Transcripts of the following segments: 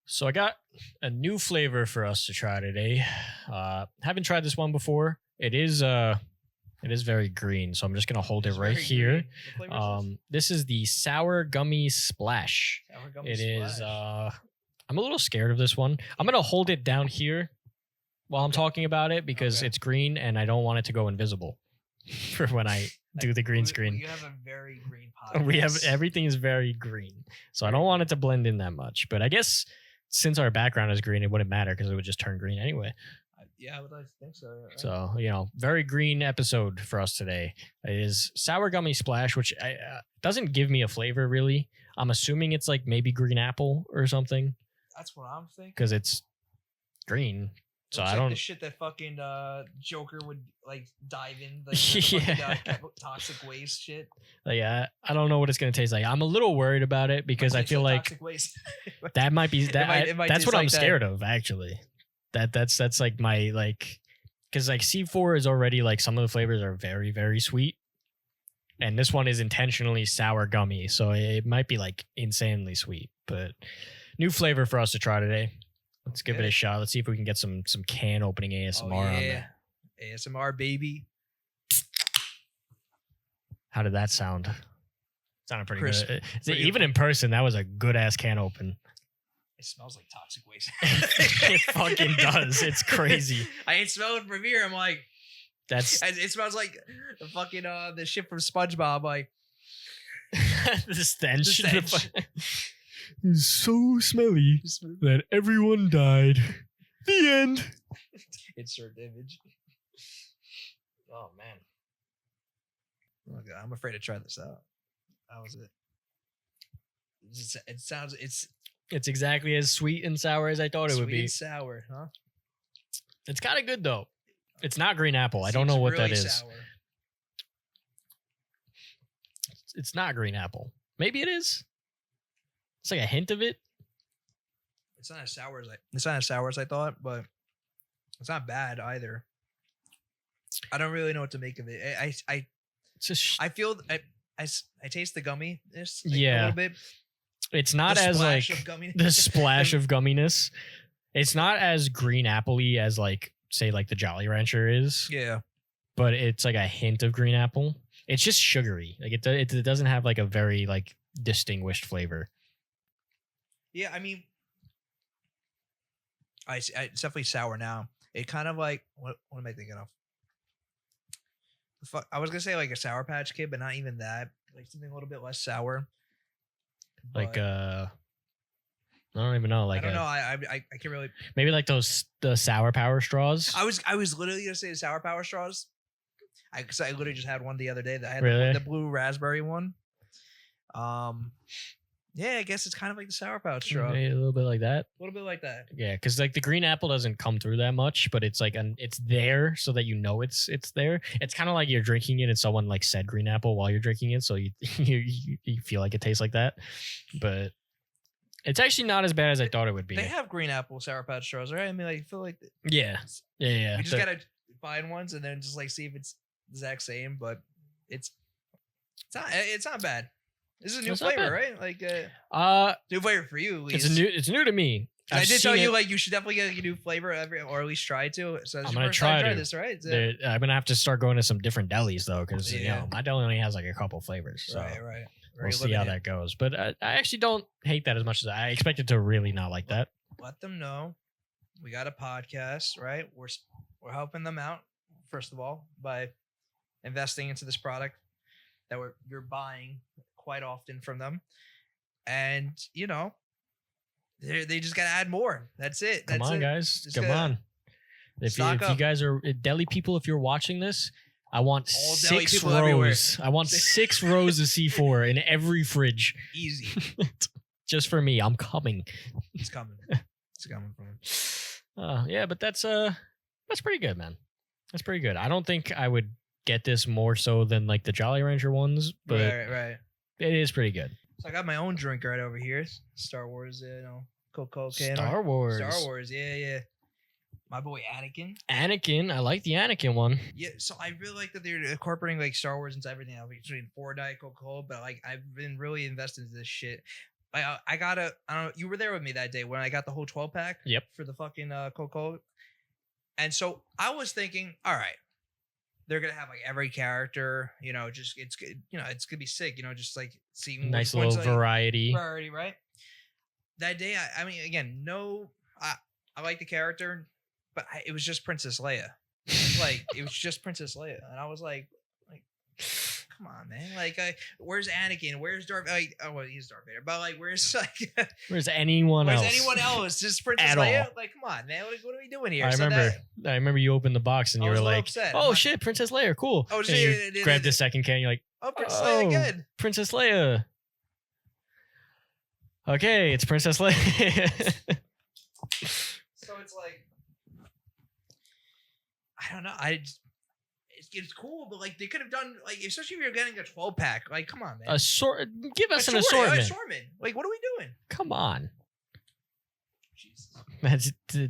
So I got a new flavor for us to try today. Haven't tried this one before. It is very green, so I'm just gonna hold it right here. This is the sour gummy splash. Sour gummy It splash. is. I'm a little scared of this one. I'm gonna hold it down here while I'm talking about it because it's green and I don't want it to go invisible for when I do the green screen. You have a very green podcast. We have everything is very green, so I don't want it to blend in that much. But I guess since our background is green, it wouldn't matter because it would just turn green anyway. Yeah, I would like to think so. Right? So, very green episode for us today. It is sour gummy splash, which doesn't give me a flavor really. I'm assuming it's like maybe green apple or something. That's what I'm thinking. Because it's green. So Looks I like don't. the shit that fucking Joker would like dive in, like fucking, toxic waste shit. Yeah, I don't know what it's gonna taste like. I'm a little worried about it because I feel like toxic waste. that might be that. It might that's what like I'm scared of actually. That's like my like, because like C4 is already like some of the flavors are very very sweet, and this one is intentionally sour gummy, so it might be like insanely sweet. But new flavor for us to try today. Let's give it a shot. Let's see if we can get some can opening ASMR on there. ASMR, baby. How did that sound? Sounded pretty Crisp. good. Even in person, that was a good ass can open. It smells like toxic waste. It fucking does. It's crazy. I ain't smelling from here. I'm like, it smells like the fucking the shit from SpongeBob. Like the stench. It's so smelly that everyone died. The end. Insert image. Oh man. Oh God, I'm afraid to try this out. How is it? It sounds. It's exactly as sweet and sour as I thought it would be. Sweet and sour, huh? It's kind of good though. It's not green apple. I don't know what really that is. Sour. It's not green apple. Maybe it is. It's like a hint of it. It's not as sour as I thought, but it's not bad either. I don't really know what to make of it. I feel I taste the gumminess a little bit. It's not as like the splash of gumminess. It's not as green apple-y as like say like the Jolly Rancher is. Yeah. But it's like a hint of green apple. It's just sugary. Like it doesn't have like a very like distinguished flavor. Yeah, I mean, it's definitely sour now. It kind of like what am I thinking of? I was gonna say like a Sour Patch Kid, but not even that. Like something a little bit less sour. Like I don't even know. Like I don't know. I can't really. Maybe like the Sour Power straws. I was literally gonna say the Sour Power straws. Because I literally just had one the other day that had really? the blue raspberry one. Yeah, I guess it's kind of like the Sour Pouch straw. Maybe a little bit like that. A little bit like that. Yeah, because like the green apple doesn't come through that much, but it's like it's there so that you know it's there. It's kind of like you're drinking it and someone like said green apple while you're drinking it, so you feel like it tastes like that. But it's actually not as bad as I thought it would be. They have green apple Sour Patch straws, right? I mean, like, I feel like yeah. You just gotta find ones and then just like see if it's the exact same, but it's not bad. This is a new flavor, right? Like new flavor for you, at least. It's new to me. I did tell you like you should definitely get a new flavor or at least try to. So I'm gonna try this, right? I'm gonna have to start going to some different delis though, because my deli only has like a couple flavors. So right. We'll see how that goes. But I actually don't hate that as much as I expected to really not like that. Let them know we got a podcast, right? We're helping them out first of all by investing into this product that you're buying quite often from them, and they just gotta add more. That's it. Come on, guys. Come on. If you guys are deli people, if you're watching this, I want 6 rows. I want 6 rows of C4 in every fridge. Easy. Just for me. I'm coming. It's coming. It's coming from him. Yeah, but that's pretty good, man. That's pretty good. I don't think I would get this more so than like the Jolly Rancher ones, but right. It is pretty good. So I got my own drink right over here. Star Wars, Coca-Cola can. Star Wars, yeah. My boy Anakin, I like the Anakin one. Yeah, so I really like that they're incorporating like Star Wars into everything. I'll be between 4 Diet Coca-Cola, but like I've been really invested into this shit. I got I don't know. You were there with me that day when I got the whole 12-pack. Yep. For the fucking Coca-Cola. And so I was thinking, all right, they're gonna have like every character, just it's good, it's gonna be sick, just like seeing nice little variety, right? That day, I mean, again, no, I like the character, but it was just Princess Leia, like it was just Princess Leia, and I was like, come on, man, like, where's Anakin? Where's Darth? Like, oh, well, he's Darth Vader, but like, where's anyone else? Where's anyone else? Just Princess Leia? Like, come on, man, what are we doing here? I remember you opened the box and you were like, upset. "Oh shit, Princess Leia, cool!" Oh, and you grabbed the second can. You're like, "Oh, Princess Leia again, Princess Leia." Okay, it's Princess Leia. So it's like, I don't know. It's cool, but like they could have done like, especially if you're getting a 12-pack. Like, come on, man. Give us an assortment. Like, what are we doing? Come on. Jesus.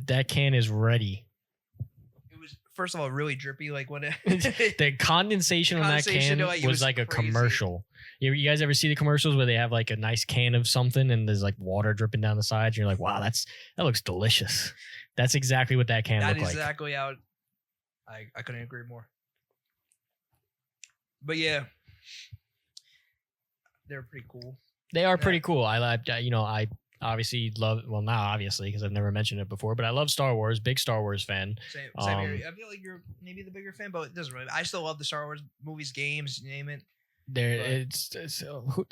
That can is ready. It was, first of all, really drippy. Like when the condensation on that can was like a commercial. You guys ever see the commercials where they have like a nice can of something and there's like water dripping down the sides? And you're like, wow, that looks delicious. That's exactly what that can looked like. That is exactly how. I couldn't agree more. But yeah, they're pretty cool. They are pretty cool. I obviously love, well, not obviously because I've never mentioned it before, but I love Star Wars. Big Star Wars fan. Same here. I feel like you're maybe the bigger fan, but it doesn't really. I still love the Star Wars movies, games, you name it.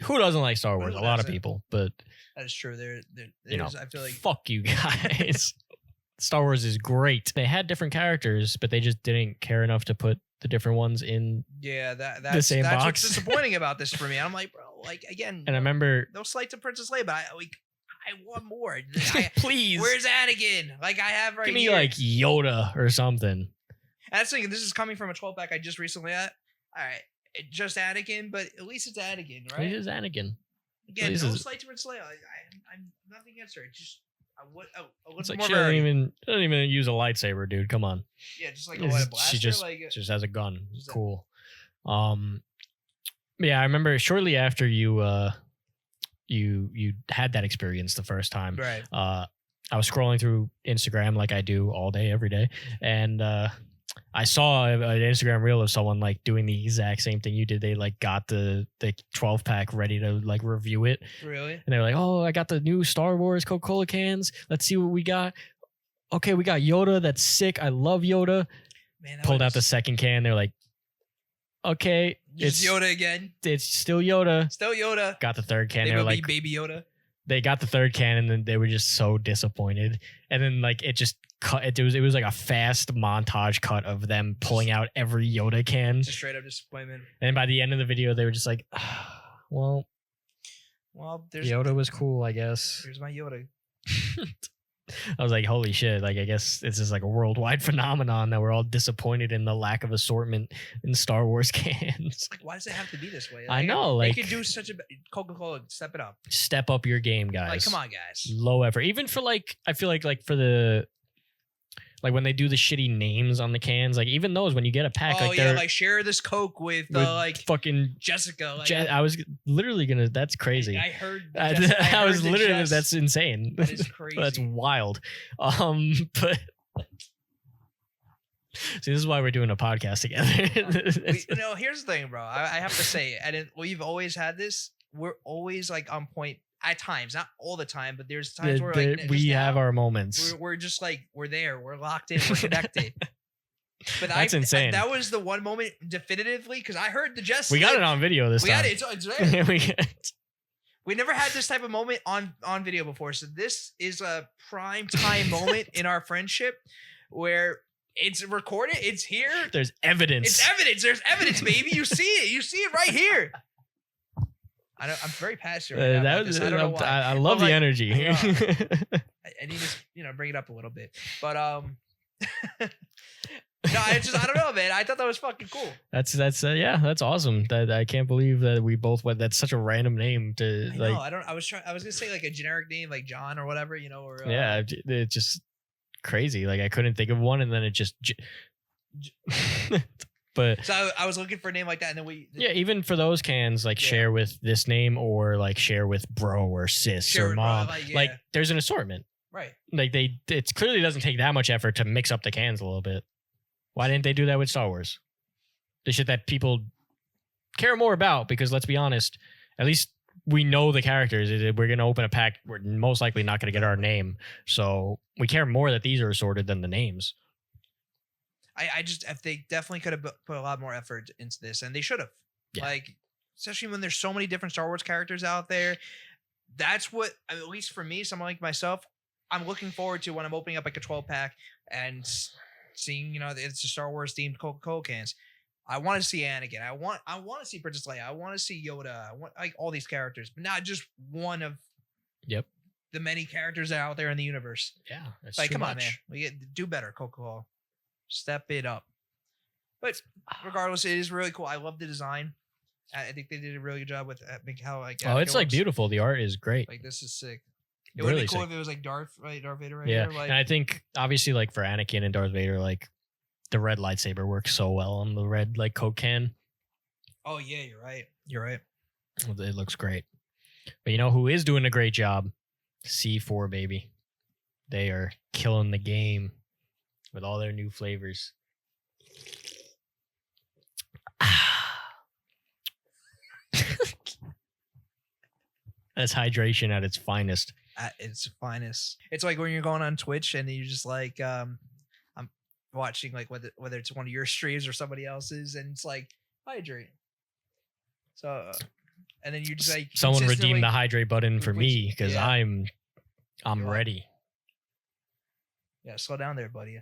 Who doesn't like Star Wars? A lot of people, but that is true. I feel like, fuck you guys. Star Wars is great. They had different characters, but they just didn't care enough to put the different ones in that's the same box. What's disappointing about this for me. I'm like, bro, like, again, and I remember no slight to Princess Leia, but I want more. Please, where's Anakin? Like, I have right here. Give me like Yoda or something. And that's the thing. This is coming from a 12-pack I just recently had. All right, just Anakin, but at least it's Anakin, right? It is Anakin. Again, no slight to Princess Leia. I'm nothing against her. It's just it's like she doesn't even use a lightsaber, dude. Come on. Yeah, just like a blaster. She just has a gun. Cool. Yeah, I remember shortly after you had that experience the first time. Right. I was scrolling through Instagram like I do all day, every day, and I saw an Instagram reel of someone like doing the exact same thing you did. They like got the 12-pack ready to like review it. Really? And they're like, "Oh, I got the new Star Wars Coca-Cola cans. Let's see what we got." Okay, we got Yoda. That's sick. I love Yoda. Man, pulled out the second can. They're like, "Okay, it's Yoda again. It's still Yoda. Still Yoda." Got the third can. They were like, "Baby Yoda." They got the third can and then they were just so disappointed. And then like it just cut. It was like a fast montage cut of them pulling out every Yoda can. Just straight up disappointment. And by the end of the video, they were just like, well, Yoda was cool, I guess. Here's my Yoda. I was like, holy shit. Like, I guess this is like a worldwide phenomenon that we're all disappointed in the lack of assortment in Star Wars cans. Like, why does it have to be this way? Like, I know. Like, they could do such a Coca-Cola, step it up. Step up your game, guys. Like, come on, guys. Low effort. Even for like, I feel like for the, like when they do the shitty names on the cans, like even those when you get a pack, oh like yeah, like share this Coke with like fucking Jessica. Like, I was literally gonna. That's crazy. I heard. I was literally. That's insane. That is crazy. That's wild. But see, this is why we're doing a podcast together. Here's the thing, bro. I have to say, and we've always had this. We're always like on point. At times, not all the time, but there's times where like we have our moments. We're just like we're there, we're locked in, we're connected. But that's insane. That was the one moment definitively because I heard the Jess. We got it on video this time. We got it. It's there. We never had this type of moment on video before, so this is a prime time moment in our friendship where it's recorded. It's here. There's evidence. It's evidence. There's evidence, baby. You see it. You see it right here. I'm very passionate. I don't know why. I love the energy. I need to, bring it up a little bit. But no, I don't know, man. I thought that was fucking cool. That's awesome. That I can't believe that we both went. That's such a random name to like. No, I was gonna say like a generic name like John or whatever, or yeah, it's just crazy. Like I couldn't think of one, and then it just. But so I was looking for a name like that, and then even for those cans, like share with this name or like share with bro or sis or mom. Like there's an assortment, right? Like it clearly doesn't take that much effort to mix up the cans a little bit. Why didn't they do that with Star Wars? The shit that people care more about, because let's be honest, at least we know the characters. We're going to open a pack. We're most likely not going to get our name. So we care more that these are assorted than the names. I just, if they definitely could have put a lot more effort into this, and they should have. Yeah. Like, especially when there's so many different Star Wars characters out there. That's what, at least for me, someone like myself, I'm looking forward to when I'm opening up like a 12 pack and seeing, it's a Star Wars themed Coca-Cola cans. I want to see Anakin. I want to see Princess Leia. I want to see Yoda. I want like all these characters, but not just one of the many characters that are out there in the universe. Yeah, that's like, come on, man, do better, Coca-Cola. Step it up. But regardless, it is really cool. I love the design. I think they did a really good job with how like. It's like beautiful. The art is great. Like, this is sick. It would be cool if it was like Darth Vader right here. Like, and I think obviously like for Anakin and Darth Vader, like the red lightsaber works so well on the red like Coke can. Oh yeah, you're right. You're right. It looks great. But you know who is doing a great job? C4, baby. They are killing the game with all their new flavors. That's hydration at its finest. At its finest. It's like when you're going on Twitch and you're just like, I'm watching like whether it's one of your streams or somebody else's, and it's like hydrate. So, and then you just like someone redeem the hydrate button for me because I'm ready. Yeah, slow down there, buddy.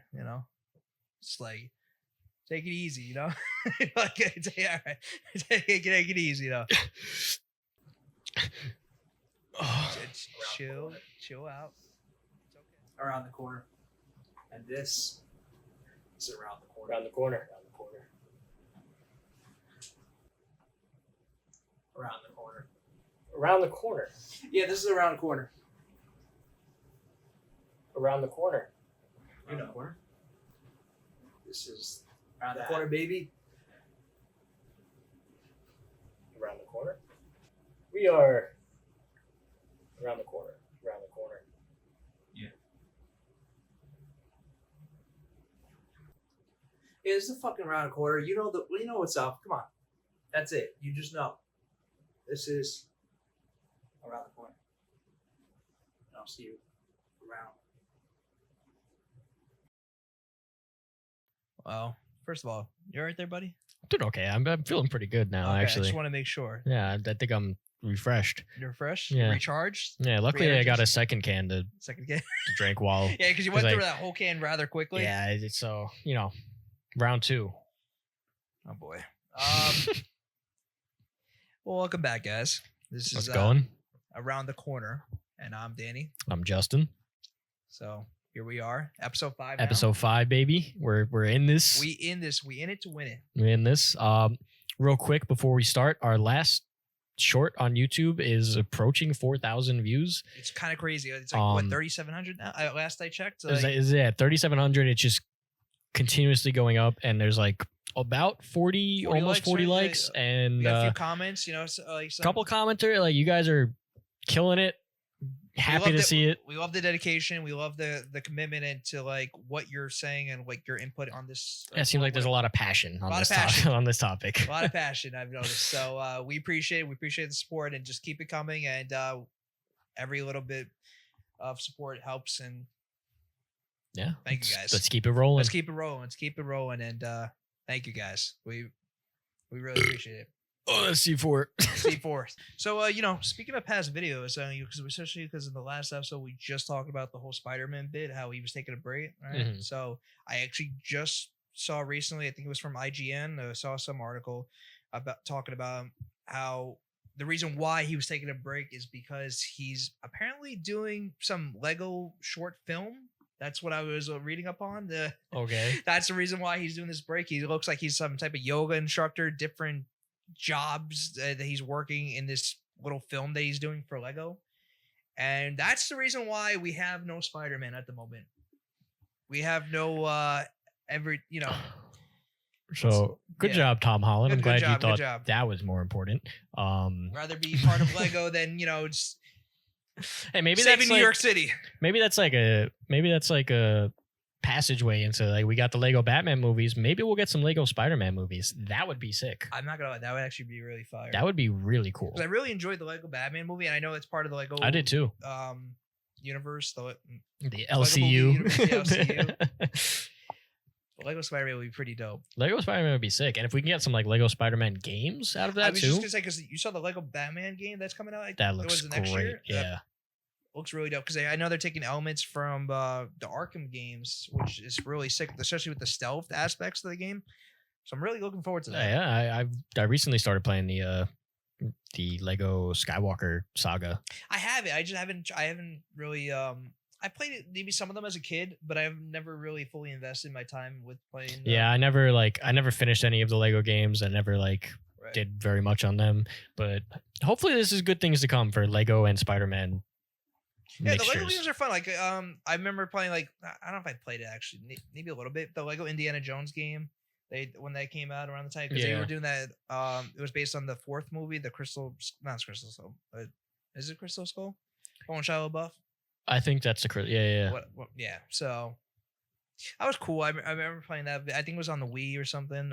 Just like take it easy. Like all right, take it easy. Chill out. It's okay. Around the corner, and this is around the corner. Around the corner. Around the corner. Around the corner. Yeah, this is around the corner. Around the corner. You know, corner. This is around the corner, baby. Around the corner. We are around the corner. Around the corner. Yeah. Yeah, this is the fucking around the corner. You know what's up. Come on. That's it. You just know. This is around the corner. I'll see you around. Well, first of all, you all right there, buddy? I'm doing okay. I'm feeling pretty good now, actually. I just want to make sure. Yeah, I think I'm refreshed. You're fresh? Yeah. Recharged? Yeah, luckily I got a second can to drink while... Yeah, because you went through that whole can rather quickly. Yeah, so, round 2. Oh, boy. Well, welcome back, guys. This is going? Around the Corner, and I'm Danny. I'm Justin. So here we are, episode 5 now. Episode 5, baby. We're in this. We in it to win it. We're in this. Real quick before we start, our last short on YouTube is approaching 4,000 views. It's kind of crazy. It's like 3,700 now. Last I checked. Is it 3,700? It's just continuously going up, and there's like about 40 almost 40 likes, and we got a few comments. A couple commenters. Like, you guys are killing it. Happy to see it. We love the dedication. We love the commitment into like what you're saying and like your input on this. Yeah, it seems like there's a lot of passion on this topic. A lot of passion, I've noticed. So we appreciate it. We appreciate the support, and just keep it coming. And every little bit of support helps. And yeah, thank you guys. Let's keep it rolling. Let's keep it rolling. And thank you guys. We really appreciate it. Oh, that's C4. C4. So, speaking of past videos, especially because in the last episode, we just talked about the whole Spider-Man bit, how he was taking a break, right? Mm-hmm. So I actually just saw recently, I think it was from IGN, I saw some article talking about how the reason why he was taking a break is because he's apparently doing some Lego short film. That's what I was reading up on. Okay. That's the reason why he's doing this break. He looks like he's some type of yoga instructor, different jobs that he's working in this little film that he's doing for Lego. And that's the reason why we have no Spider-Man at the moment. We have no So good job, Tom Holland. I'm glad you thought job. that was more important. Rather be part of Lego than just hey, maybe saving that's New like, York City. Maybe that's like a passageway into like we got the Lego Batman movies. Maybe we'll get some Lego Spider-Man movies. That would be sick. I'm not gonna lie, that would actually be really fire. That would be really cool. I really enjoyed the Lego Batman movie, and I know it's part of the Lego. I did too. Universe, the LCU. Universe, the LCU. Lego Spider-Man would be pretty dope. Lego Spider-Man would be sick, and if we can get some like Lego Spider-Man games out of that I was too. just gonna say because you saw the Lego Batman game that's coming out. That looks great. Year? Yeah, looks really dope because I know they're taking elements from the Arkham games, which is really sick, especially with the stealth aspects of the game. So I'm really looking forward to that. Yeah, I recently started playing the Lego Skywalker saga. I have it. I haven't really. I played it, maybe some of them as a kid, but I've never really fully invested my time with playing. Yeah, I never finished any of the Lego games. I never did very much on them, but hopefully this is good things to come for Lego and Spider-Man. Yeah, mixtures. the Lego games are fun. Like, I remember playing I don't know if I played it actually, maybe a little bit. The Lego Indiana Jones game, when that came out around the time, because they were doing that. It was based on the fourth movie, the not Crystal Skull. Is it Crystal Skull? Owen Shia LaBeouf. I think that's yeah. Yeah. So that was cool. I remember playing that. I think it was on the Wii or something.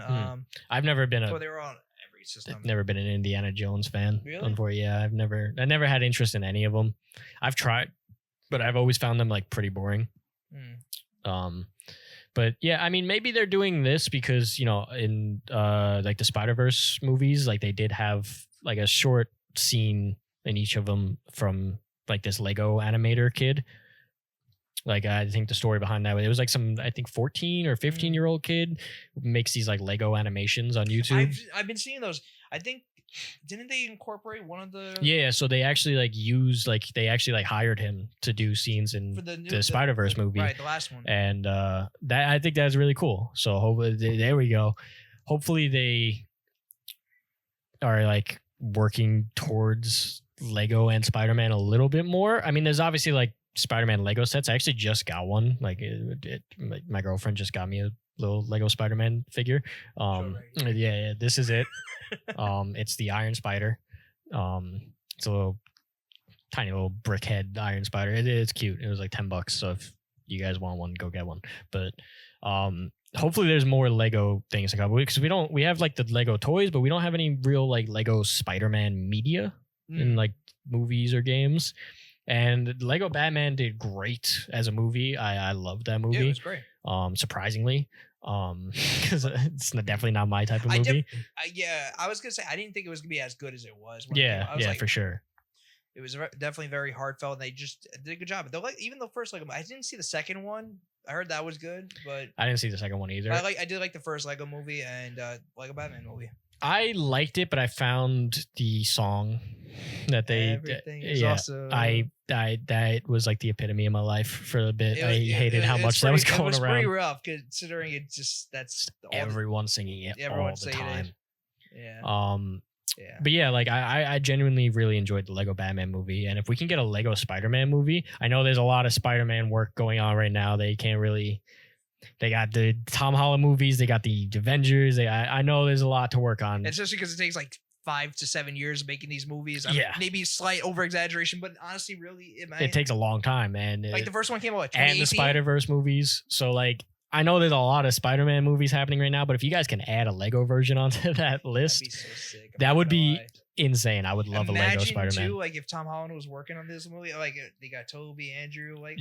I've never been they were on every system. Never been an Indiana Jones fan. Really? Yeah, I never had interest in any of them. I've tried, but I've always found them like pretty boring. But yeah, I mean, maybe they're doing this because in like the Spider-Verse movies, like they did have like a short scene in each of them from like this Lego animator kid. Like I think the story behind that, it was like some, I think 14 or 15-year-old kid who makes these like Lego animations on YouTube. I've been seeing those. I think didn't they incorporate one of the? Yeah, so they actually they actually hired him to do scenes in the Spider-Verse movie, right? The last one, and that I think that's really cool. So hopefully, there we go. Hopefully they are like working towards Lego and Spider-Man a little bit more. I mean, there's obviously like Spider-Man Lego sets. I actually just got one. Like my girlfriend just got me a little Lego Spider-Man figure. Yeah, this is it. It's the Iron Spider. It's a little tiny little brick head Iron Spider. It's cute. It was like $10. So if you guys want one, go get one. But hopefully there's more Lego things to come because we have like the Lego toys, but we don't have any real like Lego Spider-Man media in like movies or games. And Lego Batman did great as a movie. I loved that movie. Yeah, it was great. Surprisingly, because it's definitely not my type of movie. I was gonna say I didn't think it was gonna be as good as it was. For sure. It was definitely very heartfelt, and they just did a good job. Though, even the first Lego, I didn't see the second one. I heard that was good, but I didn't see the second one either. I did like the first Lego movie and Lego Batman movie. I liked it, but I found the song that they awesome. That was like the epitome of my life for a bit. I hated how much that was going around. It was pretty rough considering it just that's everyone singing it all the time. Yeah. Yeah. But yeah, like I genuinely really enjoyed the Lego Batman movie, and if we can get a Lego Spider-Man movie, I know there's a lot of Spider-Man work going on right now. They can't really. They got the Tom Holland movies. They got the Avengers. I know there's a lot to work on. Especially because it takes like 5 to 7 years making these movies. Maybe slight over exaggeration, but honestly, really, it takes a long time, man. Like the first one came out, and the Spider-Verse movies. So like, I know there's a lot of Spider-Man movies happening right now, but if you guys can add a Lego version onto that list, that'd be so sick. That would be insane. I would love a Lego Spider-Man. Too, like if Tom Holland was working on this movie, like they got Toby, Andrew, like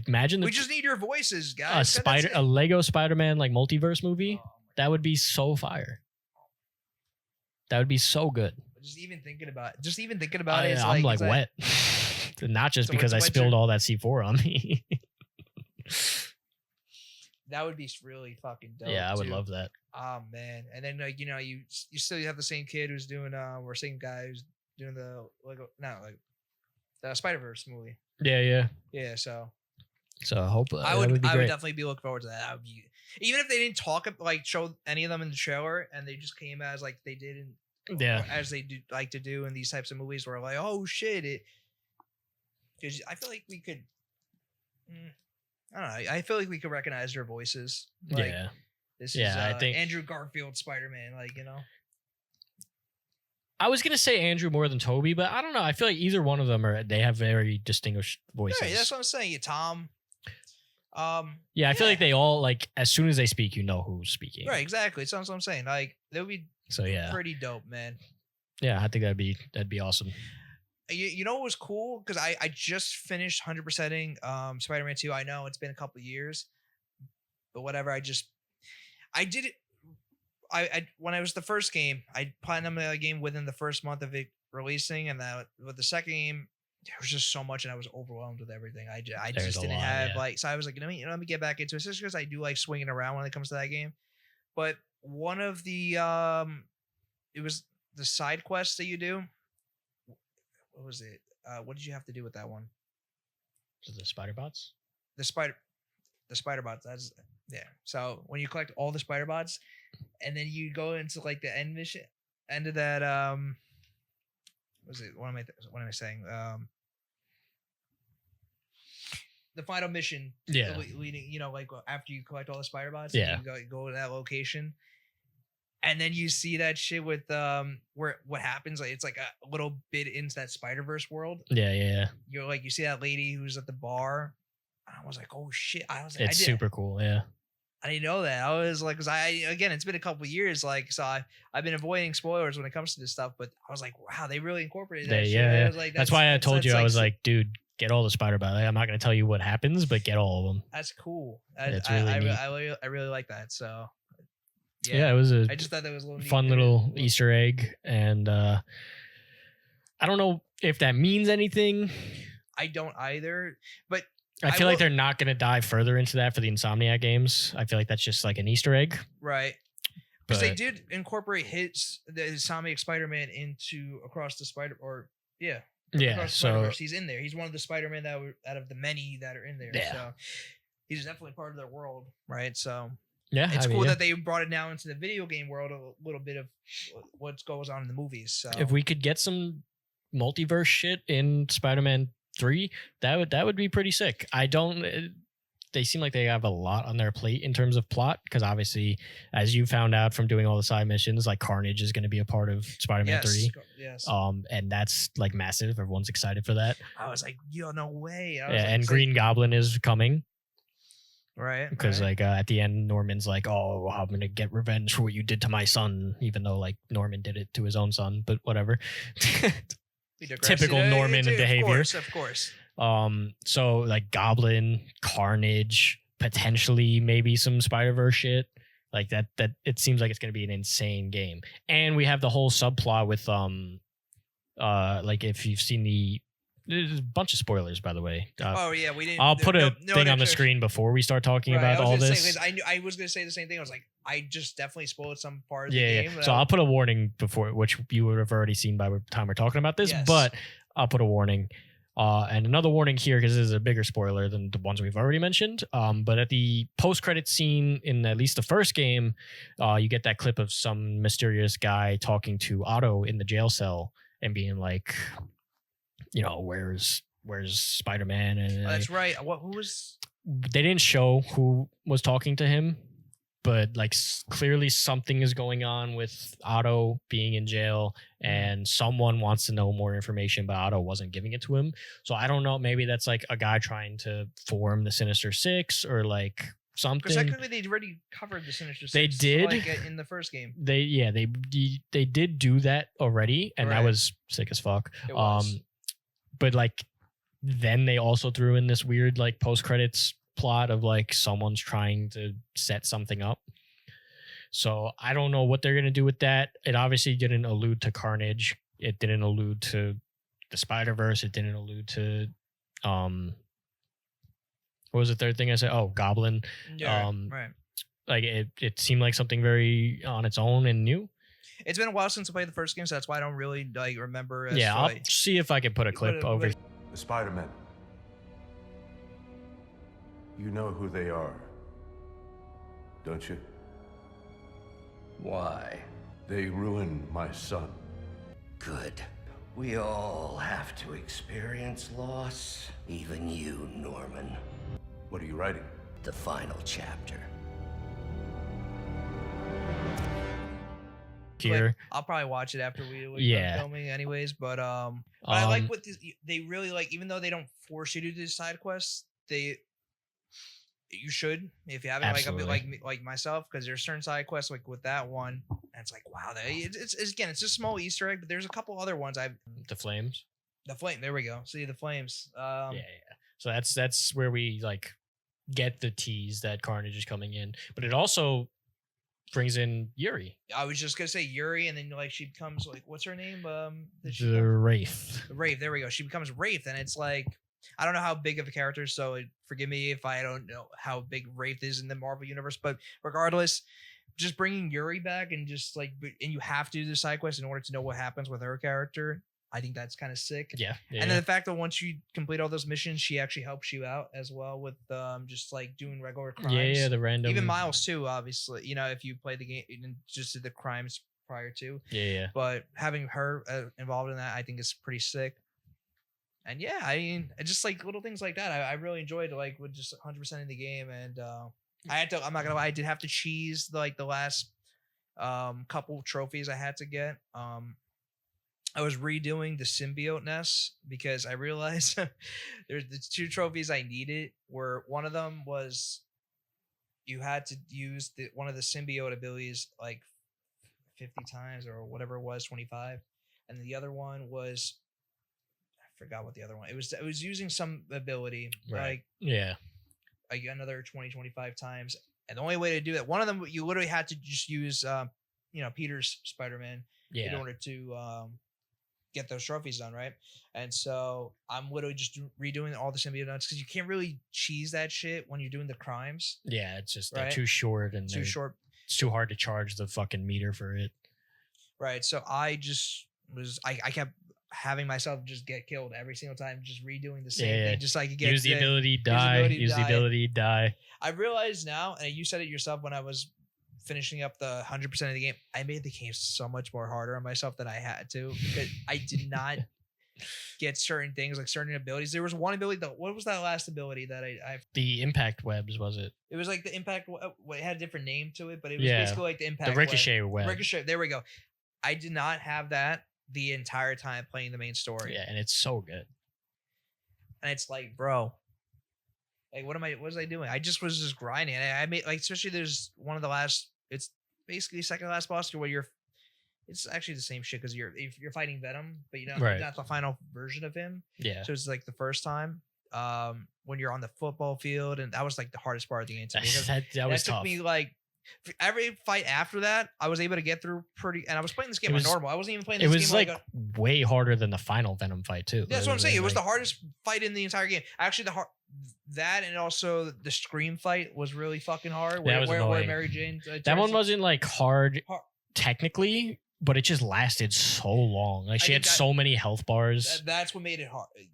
imagine we just need your voices, guys. A Lego Spider-Man like multiverse movie. That would be so fire. That would be so good. Just even thinking about it, I'm like wet. Not just because I spilled all that C4 on me. That would be really fucking dope. Yeah, I would love that. Oh man, and then like you still have the same kid who's doing same guy who's doing the Lego the Spider-Verse movie. Yeah. So I hope I would definitely be looking forward to that. That would be, even if they didn't show any of them in the trailer and they just came as like they did as they do like to do in these types of movies where like, oh shit, because I feel like we could. I don't know. I feel like we could recognize their voices. Like, This Yeah, is I think Andrew Garfield Spider-Man, like, you know. I was gonna say Andrew more than Toby, but I don't know. I feel like either one of them they have very distinguished voices. Yeah, that's what I'm saying. Tom. Yeah, I feel like they all like as soon as they speak, you know who's speaking. Right, exactly. That's what I'm saying. Like that would be pretty dope, man. Yeah, I think that'd be awesome. You know what was cool? Because I just finished 100%ing Spider-Man 2. I know it's been a couple of years, but whatever. I did it. I when it was the first game, I platinumed the game within the first month of it releasing, and that with the second game, there was just so much, and I was overwhelmed with everything. I just didn't have like, so I was like, let me get back into it, just because I do like swinging around when it comes to that game. But one of the it was the side quests that you do. What was it? What did you have to do with that one? The spider bots. The spider bots. That's yeah. So when you collect all the spider bots, and then you go into like the end of that what was it? What am I saying? The final mission. Yeah. Leading, like after you collect all the spider bots, yeah. You go to that location. And then you see that shit with where what happens, like it's like a little bit into that Spider-Verse world. Yeah. You're like, you see that lady who's at the bar. I was like, oh shit. I was like, it's super cool, yeah. I didn't know that. I was like, again, it's been a couple of years, like, so I've been avoiding spoilers when it comes to this stuff, but I was like, wow, they really incorporated that shit. Yeah. I was like, that's why I told you, I was like, dude, get all the spider bots. I'm not going to tell you what happens, but get all of them. That's cool. It's really neat. I really like that. So yeah, it was I just thought that was a little fun little Easter egg, and I don't know if that means anything. I don't either, but I feel like they're not going to dive further into that for the Insomniac games. I feel like that's just like an Easter egg, right? Because they did incorporate the Insomniac Spider-Man into Across the Spider, so he's in there. He's one of the Spider-Man that were out of the many that are in there. Yeah. So he's definitely part of their world, right? So. Yeah, it's cool that they brought it now into the video game world, a little bit of what goes on in the movies. So if we could get some multiverse shit in Spider-Man 3, that would be pretty sick. They seem like they have a lot on their plate in terms of plot, because obviously, as you found out from doing all the side missions, like Carnage is going to be a part of Spider-Man 3. Yes. And that's like massive. Everyone's excited for that. I was like, yo, no way. And Green Goblin is coming. Right. Because at the end, Norman's like, oh, I'm going to get revenge for what you did to my son, even though like Norman did it to his own son, but whatever. Typical Norman behavior. Of course. So like Goblin, Carnage, potentially maybe some Spider-Verse shit. Like that it seems like it's going to be an insane game. And we have the whole subplot with like if you've seen there's a bunch of spoilers, by the way. We didn't. I'll put a thing on the screen before we start talking about all this. I was going to say the same thing. I was like, I just definitely spoiled some part of the game. So I'll put a warning before, which you would have already seen by the time we're talking about this. Yes. But I'll put a warning. And another warning here, because this is a bigger spoiler than the ones we've already mentioned. But at the post-credit scene in at least the first game, you get that clip of some mysterious guy talking to Otto in the jail cell and being like, where's Spider-Man? And that's right. Who was? They didn't show who was talking to him, but like clearly something is going on with Otto being in jail, and someone wants to know more information, but Otto wasn't giving it to him. So I don't know. Maybe that's like a guy trying to form the Sinister Six or like something. Because technically they already covered the Sinister Six. They did in the first game. They did do that already, and that was sick as fuck. It was. But like then they also threw in this weird like post credits plot of like someone's trying to set something up. So I don't know what they're going to do with that. It obviously didn't allude to Carnage. It didn't allude to the Spider-Verse. It didn't allude to what was the third thing I said? Oh, Goblin. Yeah, right. Like it seemed like something very on its own and new. It's been a while since I played the first game, so that's why I don't really like remember. I'll see if I can put a clip over. The Spider-Man. You know who they are, don't you? Why? They ruined my son. Good. We all have to experience loss. Even you, Norman. What are you writing? The final chapter. pure. I'll probably watch it after we Yeah. start filming, anyways. But I like what they really like. Even though they don't force you to do side quests, you should if you haven't Absolutely. like myself, because there's certain side quests like with that one, and it's like wow, it's again, it's a small Easter egg, but there's a couple other ones The flames. the flame. There we go. See the flames. Yeah. So that's where we like get the tease that Carnage is coming in, but it also brings in Yuri, I was just gonna say Yuri, and then like she becomes like what's her name? the Wraith. Wraith. There we go. She becomes Wraith, and it's like I don't know how big of a character, so forgive me if I don't know how big Wraith is in the Marvel universe. But regardless, just bringing Yuri back and just like, and you have to do the side quest in order to know what happens with her character. I think that's kind of sick. Yeah. And then the fact that once you complete all those missions, she actually helps you out as well with just like doing regular crimes. Yeah, the random. Even Miles too, obviously. You know, if you play the game and just did the crimes prior to. Yeah. But having her involved in that, I think is pretty sick. And yeah, I mean, just like little things like that, I really enjoyed like with just 100% in the game. And I'm not gonna lie, I did have to cheese like the last couple trophies I had to get. I was redoing the symbiote nest because I realized there's the 2 trophies I needed. Where one of them was you had to use one of the symbiote abilities like 50 times or whatever it was, 25, and the other one was I forgot what the other one. It was using some ability like another 20-25 times, and the only way to do it, one of them you literally had to just use Peter's Spider-Man in order to get those trophies done, right? And so I'm literally just redoing all the symbiote nuts because you can't really cheese that shit when you're doing the crimes. Yeah, it's just right? too short and too short. It's too hard to charge the fucking meter for it. Right. So I just I kept having myself just get killed every single time, just redoing the same thing, just so I could get use the ability, die. Use the ability, die. I realize now, and you said it yourself when I was finishing up the 100% of the game, I made the game so much more harder on myself than I had to because I did not get certain things like certain abilities. There was one ability that what was that last ability that I the impact webs, was it? It was like the impact. It had a different name to it, but it was basically like the impact. The ricochet web. Ricochet. There we go. I did not have that the entire time playing the main story. Yeah, and it's so good. And it's like, bro, like what was I doing? I was just grinding. And I made like, especially there's one of the last. It's basically second to last boss where it's actually the same shit because you're fighting Venom, but you're not the final version of him. Yeah. So it's like the first time when you're on the football field, and that was like the hardest part of the game to me. That was tough. Took me like every fight after that, I was able to get through pretty. And I was playing this game on normal. I wasn't even playing this game. It was like way harder than the final Venom fight too. That's what I'm saying. It was the hardest fight in the entire game. Actually, that and also the Scream fight was really fucking hard. Where Mary Jane. That one wasn't like hard technically, but it just lasted so long. Like she had so many health bars. That's what made it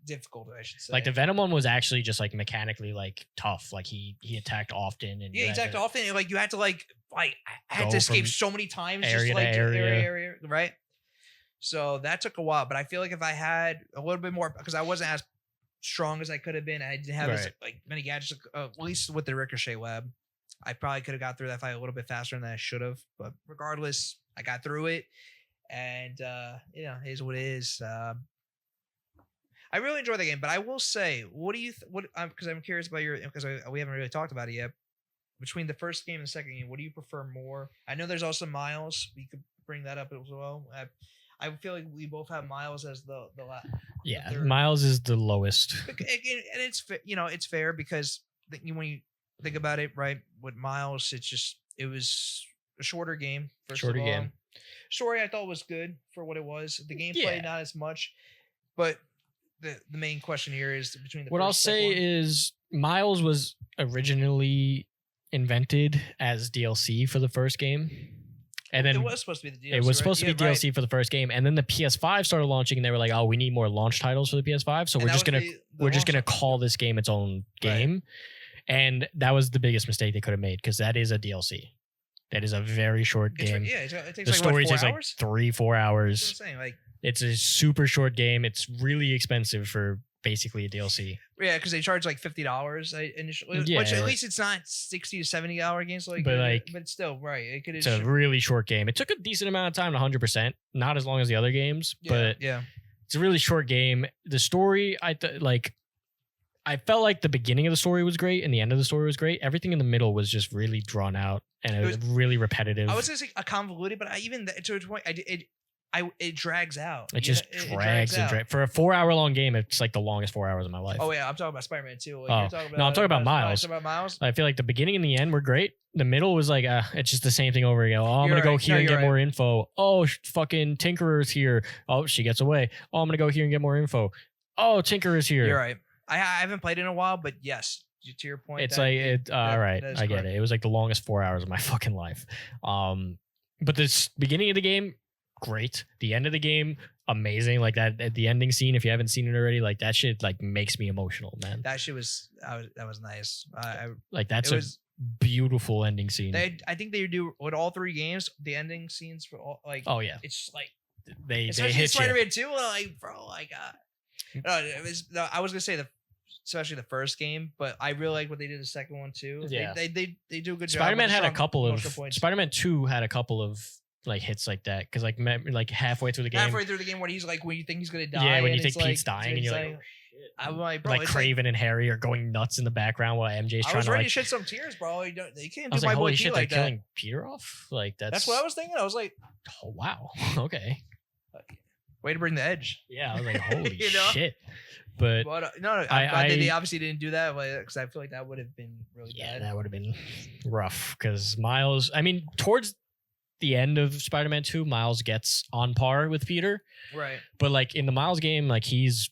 difficult, I should say. Like the Venom one was actually just like mechanically like tough. Like he attacked often, and he attacked often. And like you had to I had to escape so many times, area just area, right? So that took a while. But I feel like if I had a little bit more, because I wasn't as strong as I could have been, I didn't have as many gadgets. At least with the ricochet web, I probably could have got through that fight a little bit faster than I should have. But regardless, I got through it, and it is what it is. I really enjoy the game, but I will say, what do you? Because I'm curious about because we haven't really talked about it yet. Between the first game and the second game, what do you prefer more? I know there's also Miles. We could bring that up as well. I feel like we both have Miles as the last. Yeah, Miles is the lowest. And it's it's fair because when you think about it, right? With Miles, it was a shorter game. Shorter game. Story I thought was good for what it was. The gameplay not as much, but the main question here is between the. What I'll say is Miles was originally invented as DLC for the first game. And then it was supposed to be the DLC. It was supposed to be DLC for the first game, and then the PS5 started launching, and they were like, "Oh, we need more launch titles for the PS5, so we're just gonna call this game its own game." And that was the biggest mistake they could have made because that is a DLC. That is a very short game. It takes the story takes like hours? 3-4 hours. That's what I'm saying. Like it's a super short game. It's really expensive for basically a DLC. Yeah, because they charge like $50 initially, Yeah. which at least it's not $60 to $70 games. Like, But but still, right? It could. It's a really short game. It took a decent amount of time to 100%, not as long as the other games, but yeah. it's a really short game. The story, I felt like the beginning of the story was great and the end of the story was great. Everything in the middle was just really drawn out and it was really repetitive. I was gonna say a convoluted, but to a point, it drags out. It just drags and drags. For a 4-hour long game, it's like the longest 4 hours of my life. Oh yeah, I'm talking about Spider-Man 2. Like, no, I'm talking about Miles. Talking about Miles. I feel like the beginning and the end were great. The middle was like, it's just the same thing over again. Oh, I'm going to go here and get more info. Oh, fucking Tinkerer's here. Oh, she gets away. Oh, I'm going to go here and get more info. Oh, Tinkerer's here. You're right. I haven't played in a while, but yes, to your point. It's all right. I get it. It was like the longest 4 hours of my fucking life. But this beginning of the game, great. The end of the game, amazing. Like that at the ending scene, if you haven't seen it already, like that shit like makes me emotional, man. That shit was that was nice. That's a beautiful ending scene. I think they do with all 3 games, the ending scenes for all like. Oh yeah, it's like they especially hit Spider-Man 2. Like bro, like I was gonna say especially the first game, but I really like what they did in the second one too. Yeah, they do a good job. Spider-Man had a couple of Spider-Man 2 had a couple of like hits like that because like halfway through the game when he's like when you think he's gonna die, yeah, when you think Pete's dying and you're like, oh, shit. I'm like, bro, like Craven and Harry are going nuts in the background while MJ's trying to ready to shed some tears, bro. You can't do my boy shit, like they're killing Peter off. Like that's what I was thinking. I was like, oh wow, okay, way to bring the edge. Yeah, I was like, holy shit. But no, they obviously didn't do that because I feel like that would have been really bad. That would have been rough because Miles. I mean, towards the end of Spider-Man 2, Miles gets on par with Peter, right? But like in the Miles game, like he's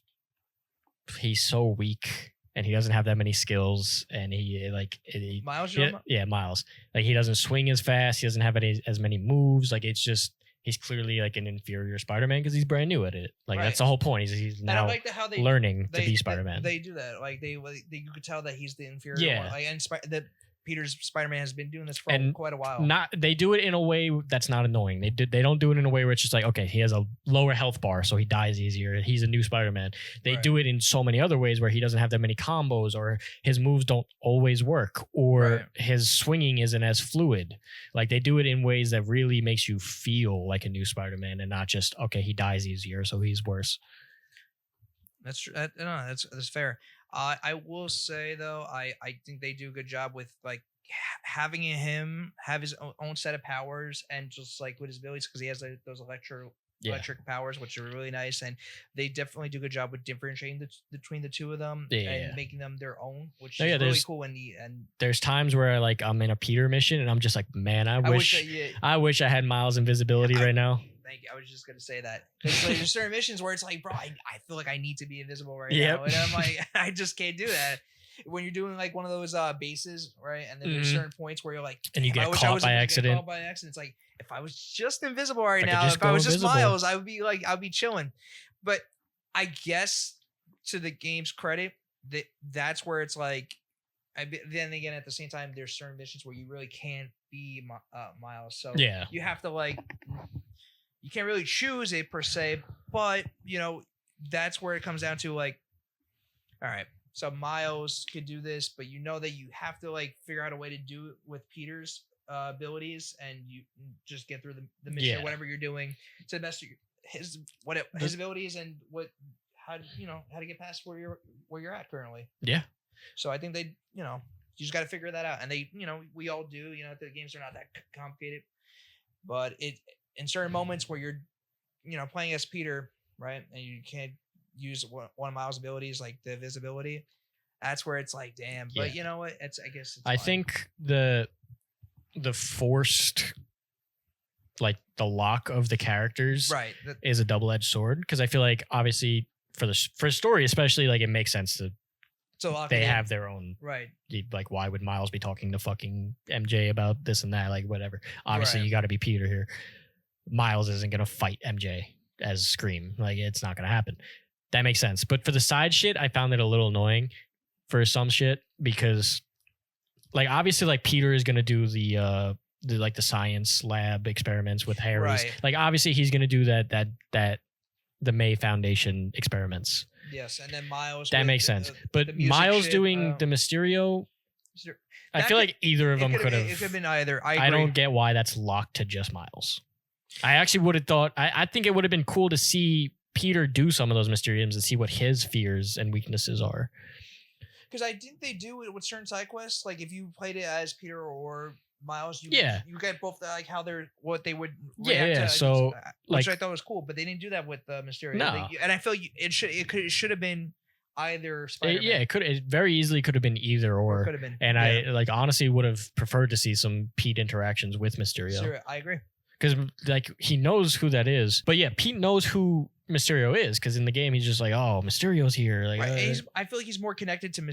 so weak and he doesn't have that many skills, and Miles, Miles. Like he doesn't swing as fast, he doesn't have as many moves. Like it's just. He's clearly like an inferior Spider-Man because he's brand new at it. Like that's the whole point. He's now learning to be Spider-Man. They do that. Like you could tell that he's the inferior one. Like, and that Peter's Spider-Man has been doing this for quite a while. They do it in a way that's not annoying. They don't do it in a way where it's just like, okay, he has a lower health bar, so he dies easier. He's a new Spider-Man. They do it in so many other ways where he doesn't have that many combos, or his moves don't always work, or his swinging isn't as fluid. Like they do it in ways that really makes you feel like a new Spider-Man and not just, okay, he dies easier, so he's worse. That's true. That's fair. I will say though, I think they do a good job with like having him have his own set of powers and just like with his abilities because he has those electric powers, which are really nice, and they definitely do a good job with differentiating between the two of them and making them their own, which is really cool. And there's times where like I'm in a Peter mission and I'm just like, man, I wish I had Miles' invisibility right now. Thank you. I was just gonna say that. There's certain missions where it's like, bro, I feel like I need to be invisible right now, and I'm like, I just can't do that. When you're doing like one of those bases, right? And then there's certain points where you're like, and you get caught by accident. It's like, if I was just invisible right now, if I was just Miles, I'd be chilling. But I guess to the game's credit, that's where it's like. Then again, at the same time, there's certain missions where you really can't be Miles, so you have to like. You can't really choose it per se, but that's where it comes down to like, all right, so Miles could do this, but you know that you have to like figure out a way to do it with Peter's abilities, and you just get through the mission or whatever you're doing to the best of his abilities and how to get past where you're at currently. Yeah. So I think they you just got to figure that out, and they we all do. The games are not that complicated, but in certain moments where you're playing as Peter, right, and you can't use one of Miles' abilities like the invisibility, that's where it's like, damn. But you know what? I think the forced, like the lock of the characters, is a double-edged sword, because I feel like obviously for story especially, like it makes sense to. So they have their own like, why would Miles be talking to fucking MJ about this and that? Like whatever. Obviously, you got to be Peter here. Miles isn't going to fight MJ as Scream. Like, it's not going to happen. That makes sense. But for the side shit, I found it a little annoying for some shit because, like, obviously, like, Peter is going to do the science lab experiments with Harry's. Like, obviously, he's going to do the May Foundation experiments. Yes, and then Miles. That with makes sense. But the music Miles shit, doing the Mysterio, I feel like either of them could have. It could have been either. I don't get why that's locked to just Miles. I actually would have thought. I think it would have been cool to see Peter do some of those Mysteriums and see what his fears and weaknesses are. Because I think they do it with certain side quests. Like if you played it as Peter or Miles, you get both like how they're what they would react to. So which I thought was cool, but they didn't do that with Mysterio. No. And I feel like it should have been either Spider-Man. It very easily could have been either or. Could have been. And I like honestly would have preferred to see some Pete interactions with Mysterio. I agree. Because like he knows who that is, but yeah, Pete knows who Mysterio is because in the game he's just like, oh, Mysterio's here. Like, I feel like he's more connected to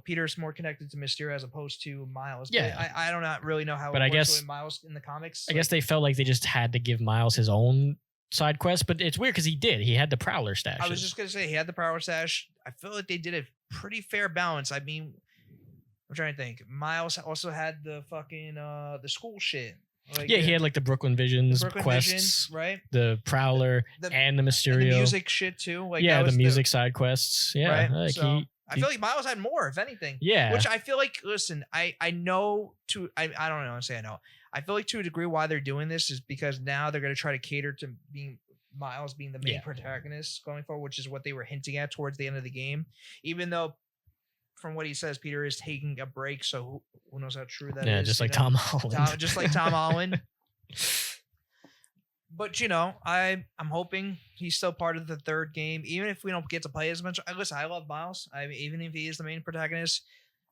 Peter's more connected to Mysterio as opposed to Miles. Yeah, but I don't really know how. But it I works guess with Miles in the comics. I guess they felt like they just had to give Miles his own side quest, but it's weird because he had the Prowler stash. I was just gonna say he had the Prowler stash. I feel like they did a pretty fair balance. I mean, I'm trying to think. Miles also had the fucking the school shit. Like, he had like the Brooklyn Visions quests, right? The Prowler and the Mysterio, and the music shit too. Like the music side quests. Yeah, right? like so, I feel like Miles had more, if anything. Yeah, which I feel like. Listen, I know I don't know. I know. I feel like to a degree why they're doing this is because now they're going to try to cater to Miles being the main protagonist going forward, which is what they were hinting at towards the end of the game. Even though, from what he says, Peter is taking a break, so who knows how true that is? Yeah, just like Tom Holland. Just like Tom Holland. But I'm hoping he's still part of the third game, even if we don't get to play as much. Listen, I love Miles. I mean, even if he is the main protagonist,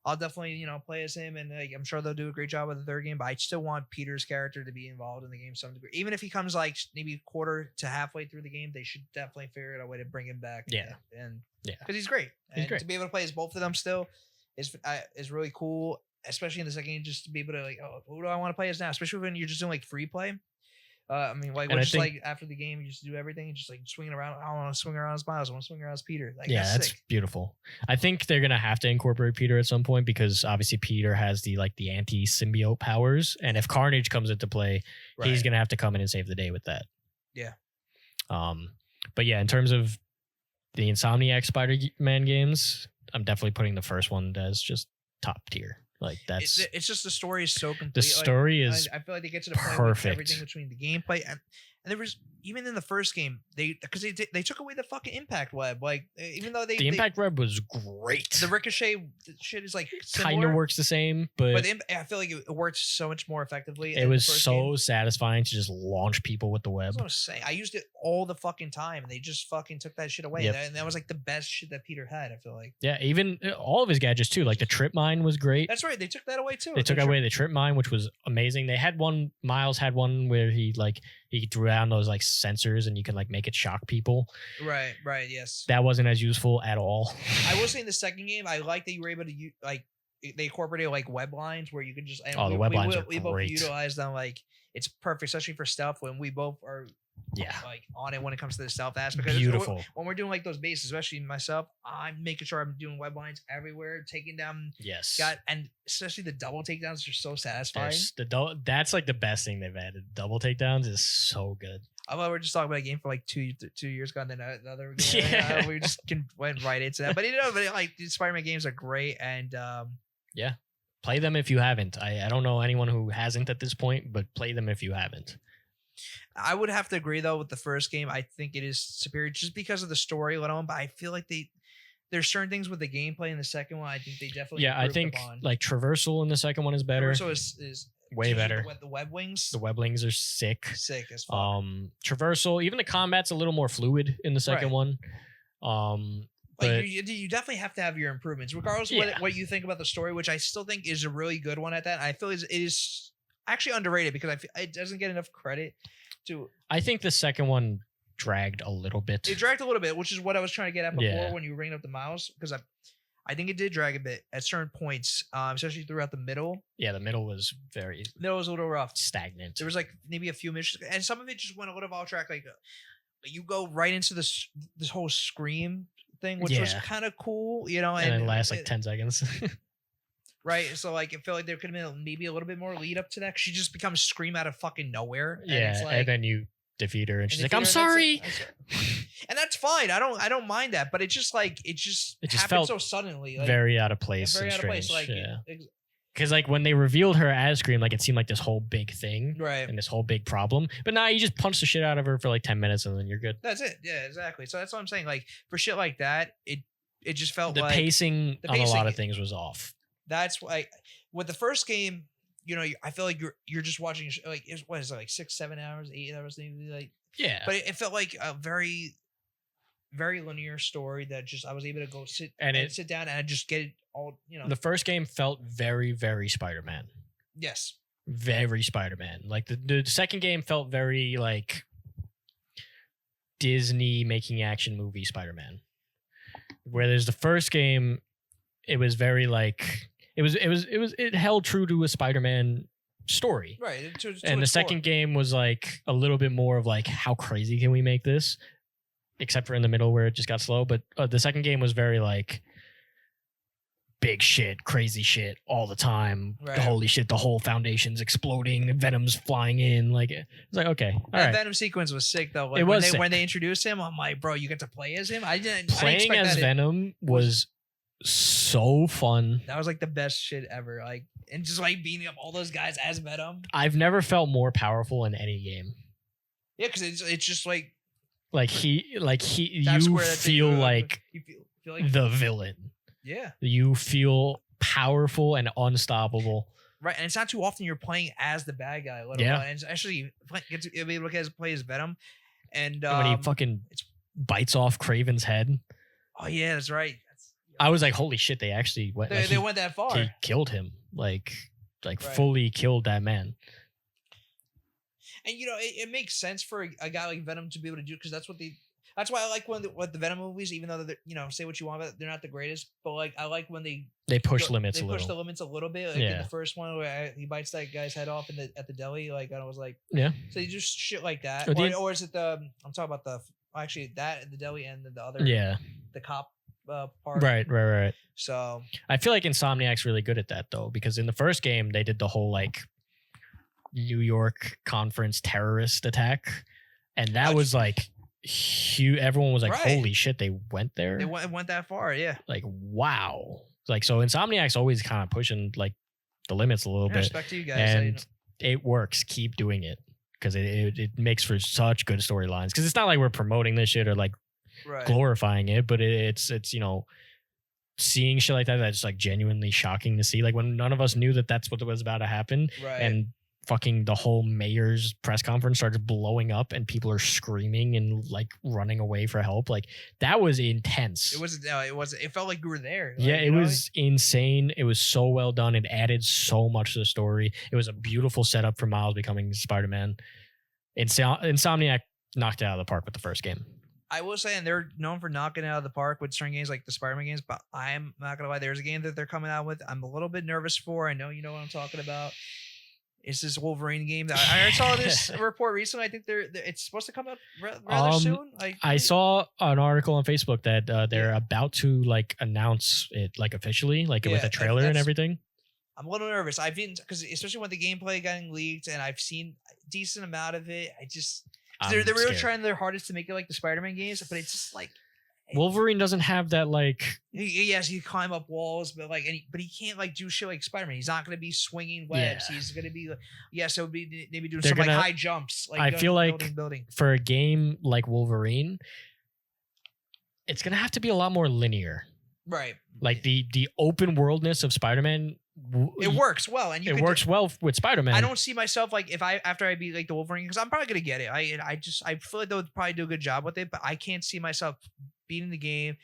I'll definitely play as him, and I'm sure they'll do a great job with the third game. But I still want Peter's character to be involved in the game to some degree. Even if he comes like maybe quarter to halfway through the game, they should definitely figure out a way to bring him back. Yeah, because he's great. And to be able to play as both of them still is really cool, especially in the second game. Just to be able to who do I want to play as now? Especially when you're just doing like free play. I mean, like like after the game, you just do everything. You just like swinging around. I want to swing around as Miles. I want to swing around as Peter. Like, that's beautiful. I think they're gonna have to incorporate Peter at some point because obviously Peter has the anti-symbiote powers, and if Carnage comes into play, he's gonna have to come in and save the day with that. Yeah. But yeah, in terms of the Insomniac Spider-Man games, I'm definitely putting the first one as just top tier. Like that's it's just the story is so complete. The story is I feel like they get to the point with everything between the gameplay and there was even in the first game they took away the fucking impact web. Like even though the impact web was great. The ricochet shit is like kind of works the same, but I feel like it works so much more effectively. It was so satisfying to just launch people with the web. That's what I was saying. I used it all the fucking time, and they just fucking took that shit away. And that was like the best shit that Peter had. I feel like. Yeah, even all of his gadgets too. Like the trip mine was great. That's right. They took that away too. They took away the trip mine, which was amazing. They had one. Miles had one where he threw down those like sensors and you can like make it shock people. Right, yes. That wasn't as useful at all. I will say in the second game, I like that you were able to use they incorporated like web lines where you could just the web lines are we great. Both utilize them like it's perfect, especially for stealth when we both are like on it when it comes to the stealth aspect. Beautiful. When we're doing like those bases, especially myself, I'm making sure I'm doing web lines everywhere, taking down. Yes. And especially the double takedowns are so satisfying. That's like the best thing they've added. Double takedowns is so good. I thought we were just talking about a game for like 2 years ago, and then another game. We just went right into that. But like these Spider-Man games are great, and play them if you haven't. I don't know anyone who hasn't at this point, but play them if you haven't. I would have to agree though with the first game. I think it is superior just because of the story alone. But I feel like there's certain things with the gameplay in the second one. I think they definitely. Yeah, I think like traversal in the second one is better. Traversal is way better. The web wings. The web wings are sick. Sick as fuck. Traversal, even the combat's a little more fluid in the second one. But you definitely have to have your improvements, regardless of what you think about the story, which I still think is a really good one at that. I feel it is actually underrated because it doesn't get enough credit to. I think the second one dragged a little bit. It dragged a little bit, which is what I was trying to get at before when you were bringing up the mouse, because I think it did drag a bit at certain points, especially throughout the middle. Yeah, the middle was a little rough, stagnant. There was like maybe a few missions, and some of it just went a little off track. Like you go right into this whole Scream thing, which was kind of cool, and it lasts like 10 seconds. Right, so like it felt like there could have been maybe a little bit more lead up to that. She just becomes Scream out of fucking nowhere. And it's like, and then you defeat her, and she's like, "I'm sorry," and that's fine. I don't mind that, but it just happened felt so suddenly, like, very out of place. very and out of place. strange, Like, yeah. Because like when they revealed her as Scream, like it seemed like this whole big thing, right? And this whole big problem. But now you just punch the shit out of her for like 10 minutes and then you're good. That's it. Yeah, exactly. So that's what I'm saying. Like for shit like that, it just felt The like pacing the on a lot pacing- of things was off. That's why with the first game, I feel like you're just watching like what is it, like 6-7 hours, 8 hours, maybe, like, Yeah. but it felt like a very, very linear story that just I was able to go sit down and just get it all. The first game felt very, very Spider-Man. Yes. Very Spider-Man. Like the second game felt very like Disney making action movie Spider-Man. Whereas the first game, it was very like it held true to a Spider-Man story. Right. And the second game was like a little bit more of like, how crazy can we make this? Except for in the middle where it just got slow. But the second game was very like big shit, crazy shit all the time. Right. Holy shit, the whole foundation's exploding, Venom's flying in. Like it's like, okay, all that right. Venom sequence was sick though. Like, It was when sick. they introduced him, I'm like, bro, you get to play as him. I didn't Playing expect as that. Venom was so fun. That was like the best shit ever. Like, and just like beating up all those guys as Venom. I've never felt more powerful in any game. Yeah, because it's just like Like you that's feel like you feel like the villain. yeah. You feel powerful and unstoppable. Right, and it's not too often you're playing as the bad guy. Yeah. And actually get to be able to play as Venom, and when he fucking bites off Craven's head, oh yeah, that's right. I was like, holy shit! They actually went. They went that far. He killed him, like Right. fully killed that man. And it makes sense for a guy like Venom to be able to do, because that's why I like what the Venom movies, even though they're, say what you want about it, they're not the greatest, but like I like when they push limits they a push little. the limits a little bit. Like in the first one where he bites that guy's head off at the deli, like I was like, yeah. So you just shit like that, Or or is it I'm talking about actually that at the deli and then the other the cop part. Right. So I feel like Insomniac's really good at that though, because in the first game they did the whole like New York conference terrorist attack, and that was like huge. Everyone was like, Right. holy shit, they went there. they went that far, yeah. Like, wow. Like, so Insomniac's always kind of pushing like the limits a little Yeah, bit, respect to you guys. and it works. Keep doing it, because it makes for such good storylines. Because it's not like we're promoting this shit or like right. glorifying it, but it's seeing shit like that's like genuinely shocking to see. Like when none of us knew that that's what was about to happen, Right. and fucking the whole mayor's press conference starts blowing up and people are screaming and like running away for help. Like that was intense. It felt like you were there. Yeah, Like, it was insane. It was so well done. It added so much to the story. It was a beautiful setup for Miles becoming Spider-Man. Insomniac knocked it out of the park with the first game. I will say, and they're known for knocking it out of the park with certain games like the Spider-Man games, but I'm not gonna lie, there's a game that they're coming out with I'm a little bit nervous for. I know you know what I'm talking about. It's this Wolverine game that I saw this report recently. I think it's supposed to come out rather soon. I saw an article on Facebook that they're about to like announce it like officially, like with a trailer and everything. I'm a little nervous. I've been, because especially when the gameplay getting leaked, and I've seen a decent amount of it. They're really scared. trying their hardest to make it like the Spider-Man games, but it's just like Wolverine doesn't have that like. Yes, he can climb up walls, but but he can't like do shit like Spider-Man. He's not going to be swinging webs. Yeah. He's going to be like, it would be maybe doing They're some like gonna- high jumps. Like I feel like building. for a game like Wolverine, it's gonna have to be a lot more linear. Right. Like the open worldness of Spider-Man. It works well, and It works well with Spider-Man. I don't see myself like after I beat like the Wolverine, because I'm probably gonna get it. I feel like they'll probably do a good job with it, but I can't see myself beating the game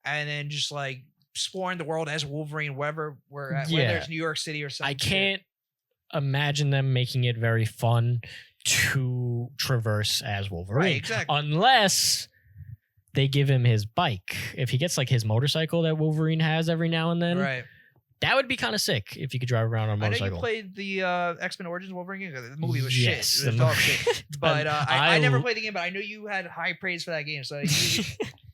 and then just like exploring the world as Wolverine, whether it's New York City or something. I can't imagine them making it very fun to traverse as Wolverine, Right, exactly. unless they give him his bike. If he gets like his motorcycle that Wolverine has every now and then, Right. that would be kind of sick if you could drive around on a I know motorcycle. you played the X-Men Origins Wolverine game. The movie was Yes, shit. It the was dog movie- shit. But I I never l- played the game, but I know you had high praise for that game. So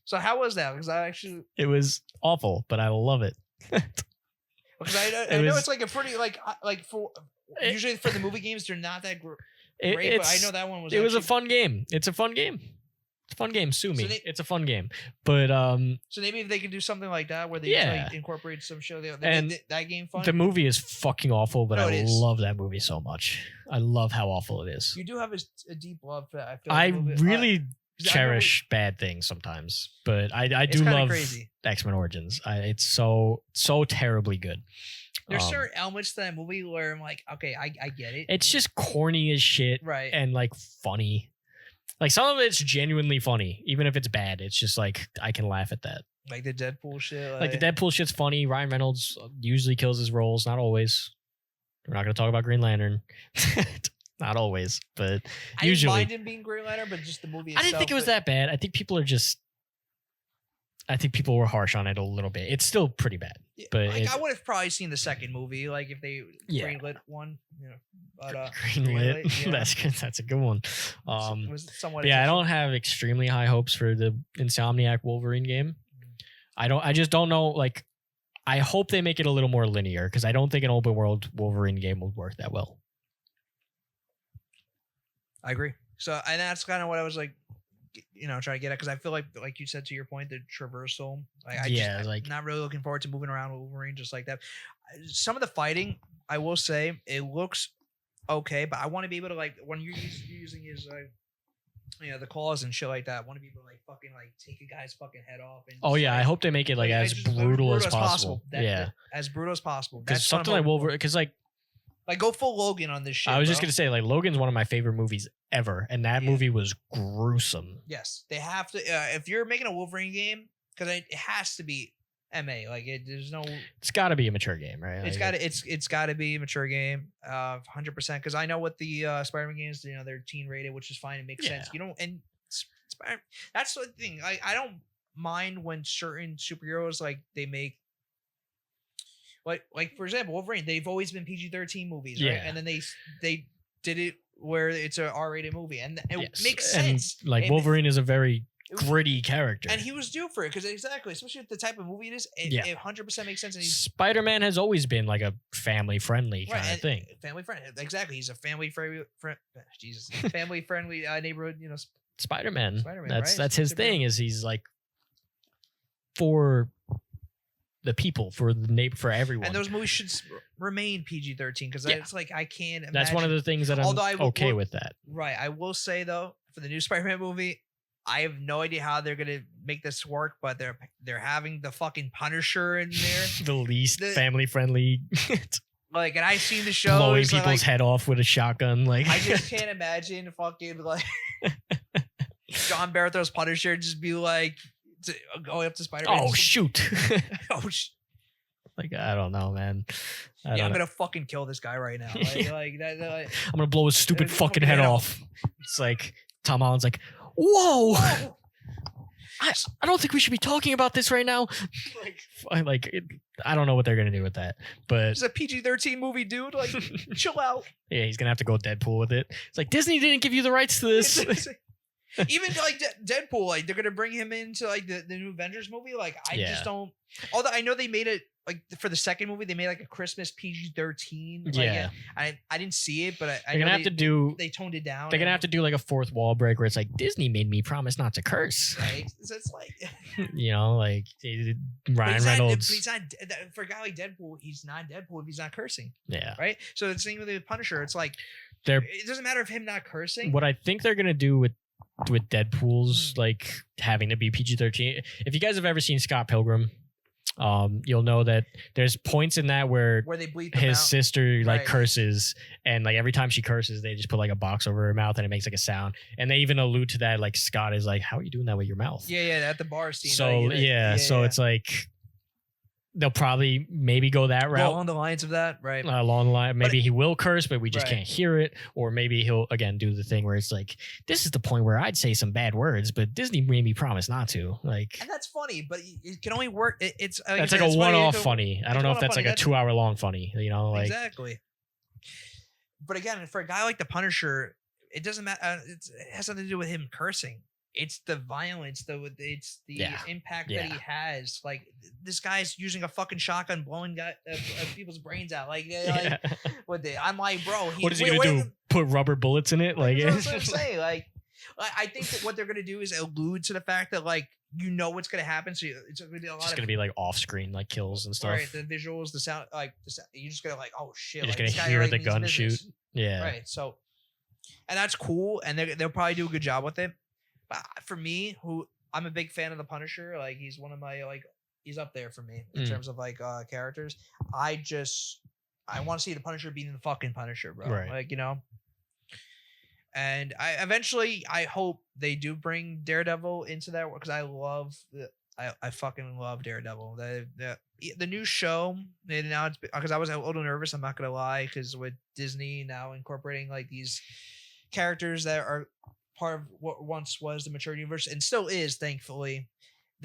so how was that? Because I actually, It was awful, but I love it. because I know it's like a pretty like for usually for the movie games they're not that great, but I know that one was. It was a actually- fun game. It's a fun game. It's a fun game. Sue me. So It's a fun game. But So maybe if they could do something like that where they Yeah. like incorporate some show, And that game fun. the movie is fucking awful, but No, I it is. love that movie so much. I love how awful it is. You do have a deep love for that. I feel I like the movie- really 'cause I know cherish bad things sometimes, but I It's do kinda love crazy. X-Men Origins. It's so terribly good. There's Um, certain elements to that movie where I'm like, okay, I get it. It's just corny as shit Right. and like funny. Like some of it's genuinely funny, even if it's bad. It's just like I can laugh at that. Like the Deadpool shit. Like the Deadpool shit's funny. Ryan Reynolds usually kills his roles, not always. We're not gonna talk about Green Lantern. Not always, but I usually. didn't mind him being Green Lantern, but just the movie I didn't think it was that bad. I think people were harsh on it a little bit. It's still pretty bad. But like, it- I would have probably seen the second movie, like if they Yeah. greenlit one, you know. But Greenlit. yeah. That's a good one. It was somewhat. But yeah, I intentional. don't have extremely high hopes for the Insomniac Wolverine game. I just don't know. Like, I hope they make it a little more linear because I don't think an open world Wolverine game would work that well. I agree. So, and that's kind of what I was like, trying to get at, because I feel like you said to your point, the traversal. I'm not really looking forward to moving around with Wolverine just like that. Some of the fighting, I will say, it looks okay, but I want to be able to, like, when you're using his the claws and shit like that, I want to be able to like fucking like take a guy's fucking head off. And Oh just, yeah, I hope they make it like as just brutal as possible. As brutal as possible. Because That's something like Wolverine, because like go full Logan on this shit. I was just bro. gonna say, like Logan's one of my favorite movies ever, and that Yeah. movie was gruesome. Yes, they have to. If you're making a Wolverine game, because it has to be MA. Like there's no. It's got to be a mature game, right? It's Like, got to. It's got to be a mature game. 100%. Because I know what the Spider-Man games. They're teen rated, which is fine. It makes sense. Yeah. And that's the thing. I don't mind when certain superheroes like they make. Like for example, Wolverine. They've always been PG-13 movies, right? Yeah. And then they did it where it's a R-rated movie, and it yes. makes And, sense. like It- Wolverine is a very it was- gritty character, and he was due for it because exactly, especially with the type of movie it is, it 100% makes sense. And he's Spider-Man has always been like a family-friendly kind of and thing. family friendly. Exactly, he's a family friendly. Jesus, family friendly neighborhood. Spider-Man. Spider-Man, That's right? that's his Superhero. thing. Is he's like for the people, for the neighbor, for everyone. And those movies should remain PG-13 because Yeah. it's like I can't. Imagine. That's one of the things that I'm Although I will- okay with that. Right, I will say though, for the new Spider-Man movie, I have no idea how they're gonna make this work, but they're having the fucking Punisher in there. The least The- family-friendly, Like, and I've seen the show. blowing people's head off with a shotgun. Like I just can't imagine fucking like John Barretho's Punisher just be like going up to Spider-Man. oh shoot. Oh, Like I don't know, man. I I'm don't know. gonna fucking kill this guy right now. Like that. I'm gonna blow his stupid His fucking fucking head head off. It's like Tom Holland's like, whoa. Whoa! I don't think we should be talking about this right now. I don't know what they're gonna do with that, but It's a PG-13 movie, dude. Like, chill out. yeah, he's gonna have to go Deadpool with it. It's like Disney didn't give you the rights to this. Even like Deadpool, like they're gonna bring him into like the new Avengers movie. Like, I Yeah. just don't. Although I know they made it like for the second movie, they made like a Christmas PG-13. Like, Yeah. I didn't see it, but I They're know gonna have to do. they toned it down. They're gonna have to do like a fourth wall break where it's like Disney made me promise not to curse. Right? So it's like You know, like but Ryan he's not- Reynolds. but he's not for a guy like Deadpool. He's not Deadpool if he's not cursing, Yeah, right? So the same with the Punisher. It's like they're it doesn't matter if him not cursing. what I think they're gonna do with Deadpool's like having to be PG-13. If you guys have ever seen Scott Pilgrim, you'll know that there's points in that where Where they bleep him his out. sister like Right. curses, and like every time she curses they just put like a box over her mouth and it makes like a sound, and they even allude to that, like Scott is like, how are you doing that with your mouth? Yeah, at the bar scene. So like, so it's like they'll probably maybe go that route along the lines of that, right? along the line. Maybe he will curse but we just Right. can't hear it, or maybe he'll again do the thing where it's like, this is the point where I'd say some bad words but Disney made me promise not to. Like And that's funny, but it can only work. It's like that's I like said, a it's one-off it's a- funny. I don't it's know if one-off that's like funny. a 2-hour long funny, you know, like exactly. But again, for a guy like the Punisher, it doesn't matter. It has something to do with him cursing. It's the violence, it's the Yeah. impact that Yeah. he has. Like this guy's using a fucking shotgun, blowing people's brains out. Like, yeah. I'm like, bro. What is he gonna do? Put rubber bullets in it? Like That's what I'm saying. I think that what they're gonna do is allude to the fact that like you know what's gonna happen, so it's gonna be a lot It's of gonna be like off screen, like kills and stuff. right. The visuals, the sound, like you're just gonna like, oh shit, You're like, just this gonna guy hear already the means gun business. shoot. Yeah. Right. So, and that's cool, and they'll probably do a good job with it. But for me, who I'm a big fan of the Punisher, like he's one of my like he's up there for me in terms of like characters. I want to see the Punisher being the fucking Punisher, bro. Right. Like, you know. And I hope they do bring Daredevil into that because I fucking love Daredevil. The new show, and now it's because I was a little nervous. I'm not gonna lie, because with Disney now incorporating like these characters that are part of what once was the mature universe and still is, thankfully.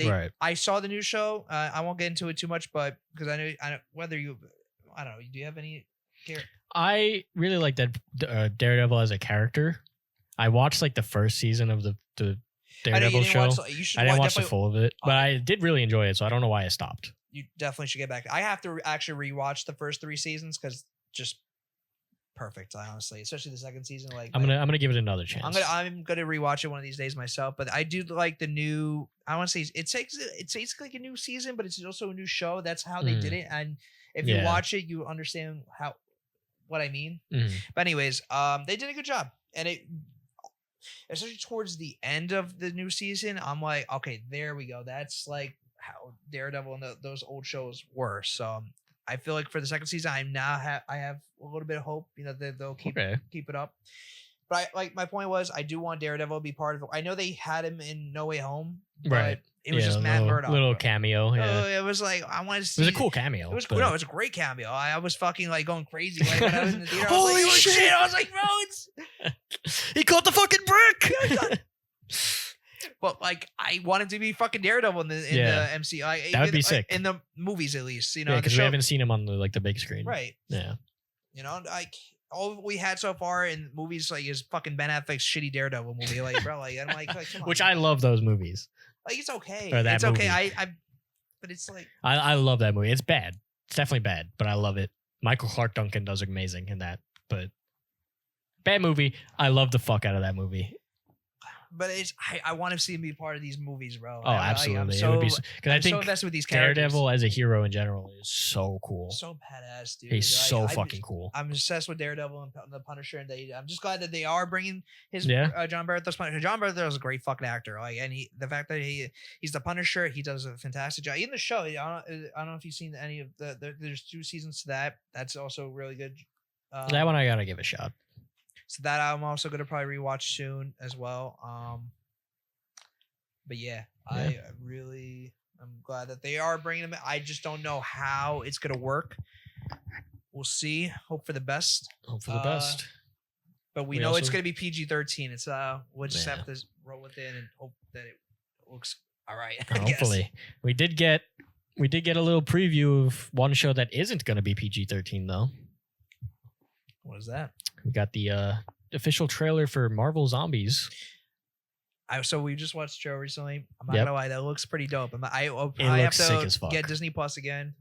Right. I saw the new show. I won't get into it too much, but because I know whether you, I don't know. Do you have any? I really like that Daredevil as a character. I watched like the first season of the Daredevil show. I didn't watch the full of it, but I did really enjoy it, so I don't know why I stopped. You definitely should get back. I have to actually rewatch the first 3 seasons because just perfect. Honestly, especially the second season. Like I'm gonna give it another chance. I'm gonna rewatch it one of these days myself. But I do like the new. I want to say it takes like a new season, but it's also a new show. That's how they did it, and if you watch it, you understand what I mean. But anyways, they did a good job, and it. Especially towards the end of the new season, I'm like, okay, there we go. That's like how Daredevil and those old shows were. So I feel like for the second season, I have a little bit of hope, you know, that they'll keep it up. But my point was, I do want Daredevil to be part of it. I know they had him in No Way Home, but right. It was just Matt Murdock. Little cameo. Yeah. It was like, I wanted to see. It was a cool cameo. It was cool. No, it was a great cameo. I was fucking like going crazy when I was in the theater. Holy shit! I was like, bro, it's he caught the fucking brick. But like, I wanted to be fucking Daredevil in the MCU. That would be sick in the movies, at least. You know, because we haven't seen him on the big screen. Right. Yeah. You know, like all we had so far in movies like is fucking Ben Affleck's shitty Daredevil movie. Like, bro, like I'm like come on. Which I love those movies. Like it's okay. It's movie. Okay. But it's like I love that movie. It's bad. It's definitely bad, but I love it. Michael Clark Duncan does amazing in that. But bad movie. I love the fuck out of that movie. But I want to see him be part of these movies, bro. Oh, absolutely. It would be because I think so invested with these characters. Daredevil as a hero in general is so cool. So badass, dude. He's so fucking cool. I'm obsessed with Daredevil and the Punisher, and I'm just glad that they are bringing his John Barretho's Punisher. John Barretho is a great fucking actor. Like, and the fact that he's the Punisher, he does a fantastic job. In the show, I don't know if you've seen any of there's 2 seasons to that. That's also really good. That one I gotta give a shot. So that I'm also gonna probably rewatch soon as well. But I'm glad that they are bringing them. I just don't know how it's gonna work. We'll see. Hope for the best. Hope for the best. But we know it's gonna be PG-13. It's we'll just have to roll with it and hope that it looks all right. Hopefully, we did get a little preview of one show that isn't gonna be PG-13 though. What is that? We got the official trailer for Marvel Zombies. So we just watched the show recently. I'm not gonna lie, that looks pretty dope. I have to get Disney Plus again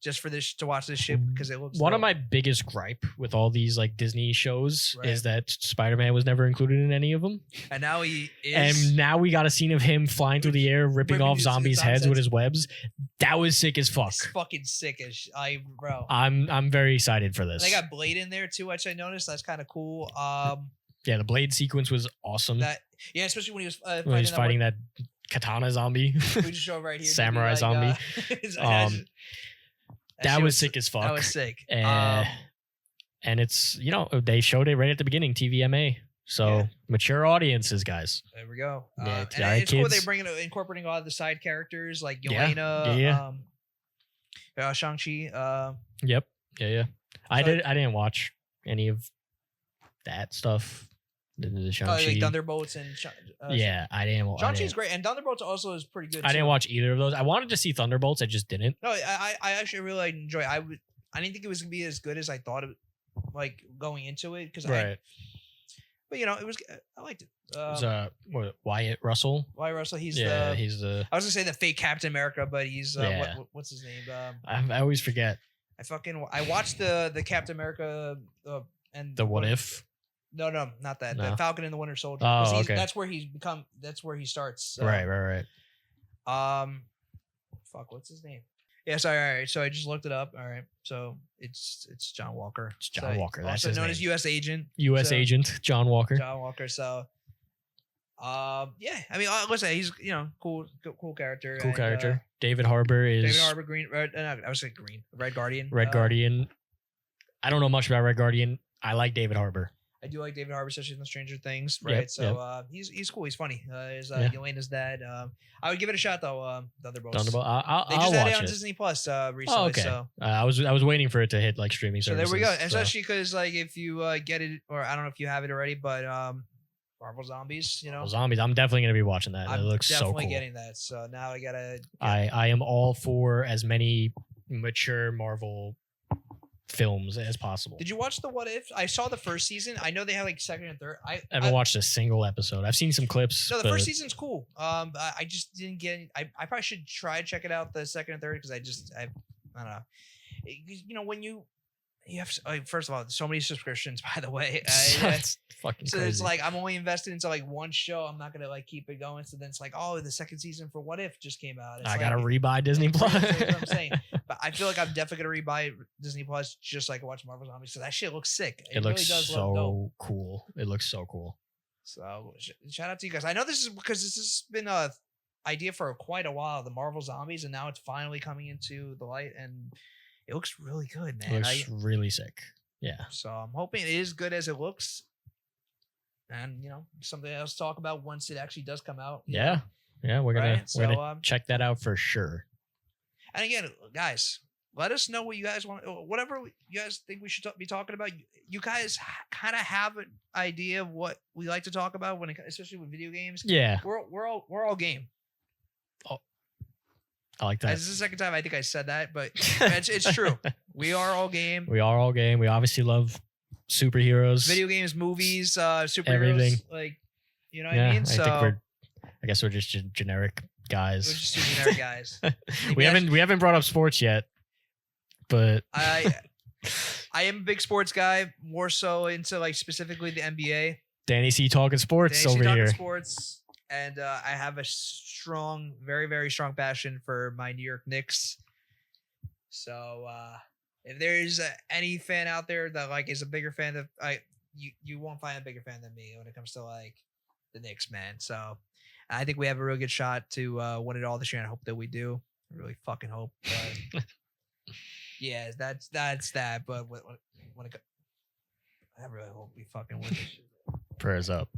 just for this to watch this shit because it looks. One dope. of my biggest gripe with all these like Disney shows is that Spider-Man was never included in any of them, and now he is. And now we got a scene of him flying through the air, ripping off zombies' heads with his webs. That was sick as fuck. It's fucking sick as bro. I'm very excited for this. They got Blade in there too, which I noticed. That's kind of cool. Yeah, the Blade sequence was awesome. Especially when he was fighting that katana zombie. We just show right here. Samurai zombie. That was sick as fuck. That was sick. And it's, they showed it right at the beginning, TVMA. So mature audiences, guys. There we go. And it's cool they're incorporating a lot of the side characters like Yelena, Shang-Chi. Yep. Yeah. I didn't watch any of that stuff. The Shang-Chi. Like Thunderbolts and I didn't watch. Shang-Chi's great, and Thunderbolts also is pretty good. I didn't watch either of those. I wanted to see Thunderbolts, I just didn't. No, I actually really enjoy it. I didn't think it was gonna be as good as I thought it, like going into it, because but it was. I liked it. It was Wyatt Russell. Wyatt Russell. He's the. I was gonna say the fake Captain America, but he's what's his name? I always forget. I watched the Captain America and the What If. No, not that. No? The Falcon and the Winter Soldier. Oh, 'Cause okay. That's where he starts. So, Right. Fuck, what's his name? Yeah, sorry. All right, so I just looked it up. All right, so it's John Walker. It's John Walker. That's also his known name. as U.S. Agent. U.S. So, Agent John Walker. John Walker. So, yeah. I mean, listen, he's cool character. Cool and, character. David Harbour is David Harbour, Green. I was saying Green. Red Guardian. Red Guardian. I don't know much about Red Guardian. I like David Harbour. I do like David Harbour, especially in the Stranger Things, right? Yep, So he's cool. He's funny. He's Yelena's dad. I would give it a shot though. Thunderbolts. Thunderbolt. They I'll just had watch it on it. Disney Plus recently. Oh, okay. So, I was waiting for it to hit like streaming so services. there we go. so- Especially because like if you get it, or I don't know if you have it already, but Marvel Zombies. Well, Zombies. I'm definitely gonna be watching that. I'm It looks so definitely cool. getting that. So now I gotta. I am all for as many mature Marvel films as possible. Did you watch the What If? I saw the first season. I know they have like second and third. I haven't watched a single episode. I've seen some clips. No, the but first season's cool. I just didn't get. I probably should try to check it out the second and third because I don't know. When you have first of all so many subscriptions. By the way, That's fucking so crazy. it's like I'm only invested into like one show. I'm not gonna like keep it going. So then it's like, oh, the second season for What If just came out. It's I like, gotta rebuy Disney Plus. That's what I'm saying. But I feel like I'm definitely gonna rebuy Disney Plus just like watch Marvel Zombies. So that shit looks sick. It looks really does look dope. so cool. It looks so cool. So shout out to you guys. I know this is because this has been a idea for quite a while, the Marvel Zombies, and now it's finally coming into the light, and it looks really good, man. It looks really sick. Yeah. So I'm hoping it is good as it looks, and something else to talk about once it actually does come out. Yeah. Yeah. We're gonna Right? we're So, gonna check that out for sure. And again, guys, let us know what you guys want. Whatever you guys think we should be talking about. You guys kind of have an idea of what we like to talk about when, especially with video games. Yeah. We're all game. I like that. This is the second time I think I said that, but it's true. We are all game. We are all game. We obviously love superheroes. Video games, movies, superheroes, Everything. like what I mean. So I guess we're just generic guys. we're just two generic guys. we haven't brought up sports yet, but I am a big sports guy, more so into like specifically the NBA. Danny C talking sports Danny C over talking here. sports, and I have a strong, very very strong passion for my New York Knicks. So if there's any fan out there that like is a bigger fan of you won't find a bigger fan than me when it comes to like the Knicks, man. So I think we have a real good shot to win it all this year, and I hope that we do. I really fucking hope. But yeah, that's that. But when it I really hope we fucking win this shit. Prayers up.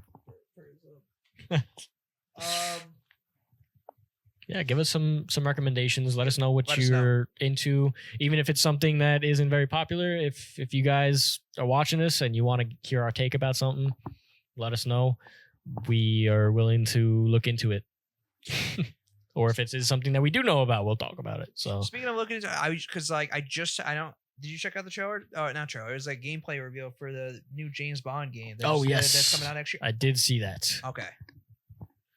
Yeah, give us some recommendations. Let us know what Let us know. you're into, even if it's something that isn't very popular. If you guys are watching this and you want to hear our take about something, let us know. We are willing to look into it. Or if it is something that we do know about, we'll talk about it. So Speaking of looking into, did you check out the trailer? Oh, not trailer. It was like gameplay reveal for the new James Bond game. That's coming out next year. I did see that. Okay.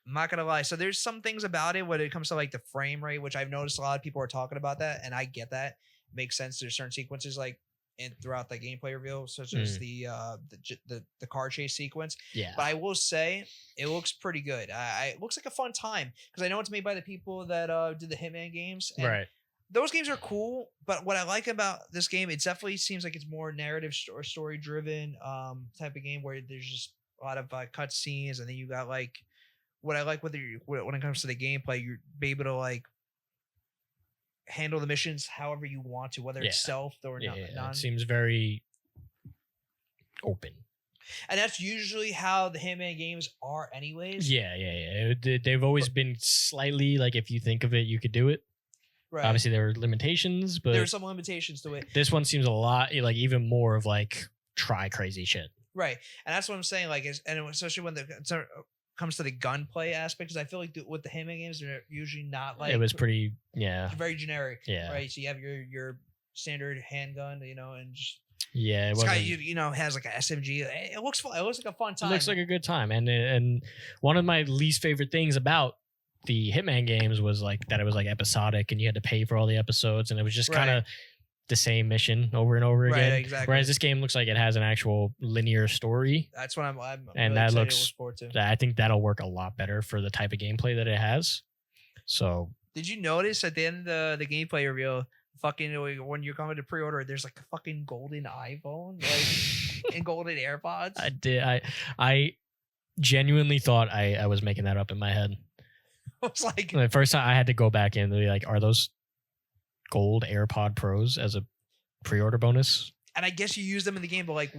I'm not gonna lie. So there's some things about it when it comes to like the frame rate, which I've noticed a lot of people are talking about that, and I get that. Makes sense. There's certain sequences like throughout the gameplay reveal, such as the car chase sequence. Yeah. But I will say it looks pretty good. It looks like a fun time because I know it's made by the people that did the Hitman games. And Right. those games are cool, but what I like about this game, it definitely seems like it's more narrative or story driven type of game where there's just a lot of cut scenes, and then you got like what I like when it comes to the gameplay, you're able to like handle the missions however you want to, whether it's stealth or not. It seems very open. And that's usually how the Hitman games are anyways. Yeah. They've always been slightly like, if you think of it, you could do it. Right. Obviously, there are limitations, but there are some limitations to it. This one seems a lot like even more of like try crazy shit. Right, and that's what I'm saying. Like, and especially when it comes to the gunplay aspect, because I feel like with the Hitman games, they're usually not like it was pretty, very generic. Yeah. Right. So you have your standard handgun, and just yeah, it this guy wasn't- has like an SMG. It looks fun. It looks like a fun time. It looks like a good time, and one of my least favorite things about the Hitman games was like that it was like episodic, and you had to pay for all the episodes, and it was just kind of the same mission over and over again. Right, exactly. Whereas this game looks like it has an actual linear story. That's what I'm And really that excited to looks- look forward to. I think that'll work a lot better for the type of gameplay that it has. So Did you notice at the end of the gameplay reveal, fucking when you're coming to pre-order, there's like a fucking golden iPhone, like and golden AirPods? I did. I genuinely thought I was making that up in my head. I was like, The first time I had to go back in and be like, are those gold AirPod Pros as a pre-order bonus? and I guess you use them in the game, but like,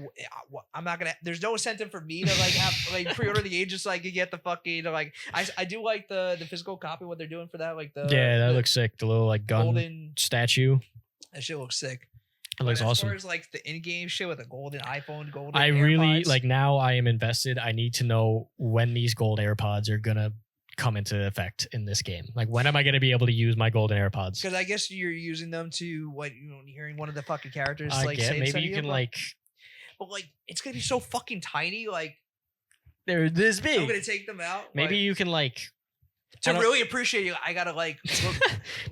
I'm not gonna. There's no incentive for me to like have like pre-order the game just so I can get the fucking like. I do like the physical copy. What they're doing for that, like the That the looks sick. The little like gun golden. statue. That shit looks sick. It looks But as awesome. far as like the in-game shit with a golden iPhone, golden. I really AirPods, like now I am invested. I need to know when these gold AirPods are gonna come into effect in this game. Like when am I gonna be able to use my golden AirPods? because I guess you're using them to what hearing one of the fucking characters I like get say maybe something you can about- like but like it's gonna be so fucking tiny. Like they're this I'm big. gonna take them out. Maybe like, you can like to I don't- really appreciate you. I gotta like look,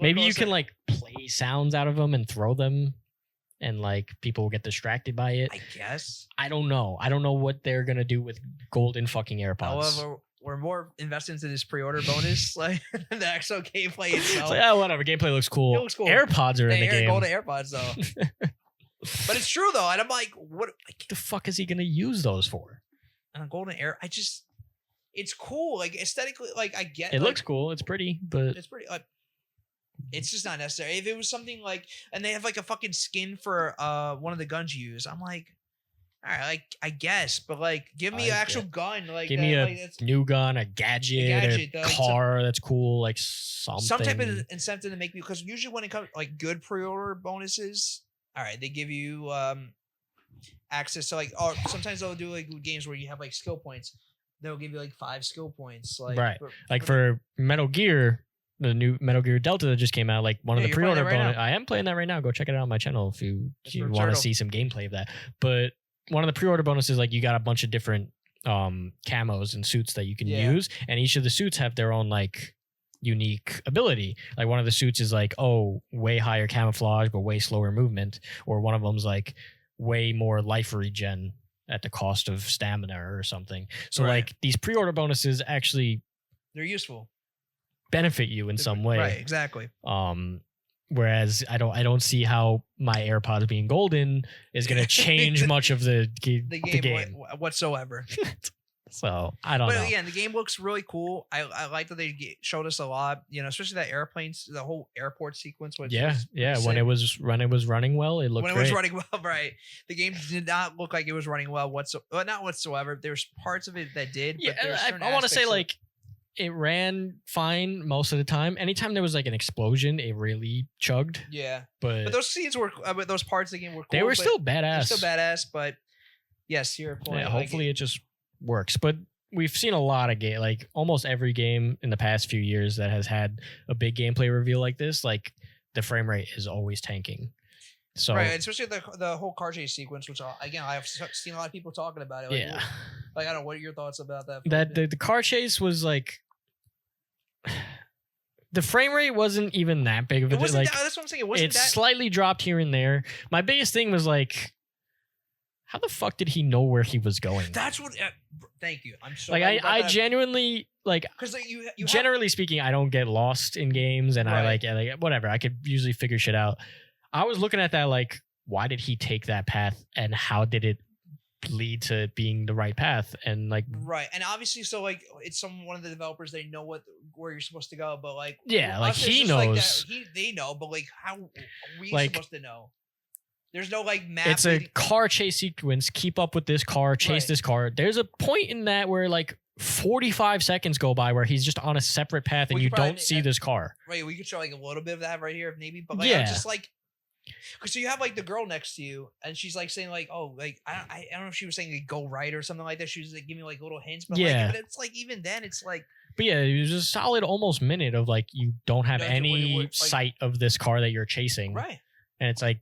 maybe you closer. can like play sounds out of them and throw them and like people will get distracted by it. I guess. I don't know. I don't know what they're gonna do with golden fucking AirPods. However, we're more invested into this pre-order bonus, like the actual gameplay It's itself. like, oh, whatever. Gameplay looks cool. It looks cool. AirPods are in the They game. golden AirPods though. But it's true though, and I'm like, what? Like, the fuck is he gonna use those for? a golden air. It's cool. Like aesthetically, like I get. It like, looks cool. It's pretty, but It's pretty. It's just not necessary. If it was something like, and they have like a fucking skin for one of the guns you use, I'm like, all right, like I guess, but like, give me I an actual get- gun. Like, give me a like, that's new gun, a gadget, gadget, a like, car that's cool, like something. some type of incentive to make me. Because usually when it comes like good pre-order bonuses, all right, they give you access to like, or sometimes they'll do like games where you have like skill points. They'll give you like 5 skill points, like Right. Like for Metal Gear, the new Metal Gear Delta that just came out, like one of Yeah, the you're playing pre-order that right bonus. now. I am playing that right now. Go check it out on my channel if you It's want Turtle. to see some gameplay of that. But one of the pre-order bonuses, like you got a bunch of different camos and suits that you can Yeah. use, and each of the suits have their own like unique ability. Like one of the suits is like, oh, way higher camouflage but way slower movement, or one of them's like way more life regen at the cost of stamina or something. So Right. like these pre-order bonuses actually they're useful benefit you in some way. Right, exactly. Whereas I don't see how my AirPods being golden is going to change much of the The game, game. whatsoever. So I don't But know. again, the game looks really cool. I like that they showed us a lot. Especially that airplanes, the whole airport sequence. Which Yeah, was yeah. sick. When it was running well, it looked when it great. was running well, right? The game did not look like it was running well not whatsoever. There's parts of it that did. Yeah, but there's certain I want to say aspects of- like it ran fine most of the time. Anytime there was like an explosion, it really chugged. yeah. But, But those scenes were, but those parts of the game were cool. they were but still they're badass. still badass. But yes, to your point. Yeah, like, hopefully it just works. But we've seen a lot of game, like almost every game in the past few years that has had a big gameplay reveal like this, like the frame rate is always tanking. So right, especially the whole car chase sequence, which again I've seen a lot of people talking about it. Like, yeah, like I don't know, what are your thoughts about that? that the car chase was like the frame rate wasn't even that big of a it wasn't like that's what I'm saying. It wasn't it's that. slightly dropped here and there. My biggest thing was like, how the fuck did he know where he was going? That's what. Thank you. I'm so Like I genuinely like. because you have, Generally speaking, I don't get lost in games, and I Right. like whatever. I could usually figure shit out. I was looking at that like, why did he take that path, and how did it lead to being the right path? And like, right, and obviously, so like it's one of the developers. They know where you're supposed to go, but like Yeah, like, us, he it's just like knows. they know, but like how are we Like, supposed to know? There's no like map. it's a leading- car chase sequence. Keep up with this car. Chase Right. this car. There's a point in that where like 45 seconds go by where he's just on a separate path, and Well, you you probably- don't see this car. Right, we could show like a little bit of that right here, if maybe. But like, Yeah. I'm just like, because you have like the girl next to you, and she's like saying like, oh, like I don't know if she was saying like go right or something like that. She was like giving me like little hints, but Yeah. like, but it's like even then, it's like But yeah, it was a solid almost minute of like you don't have No, any like- sight of this car that you're chasing, right. and it's like,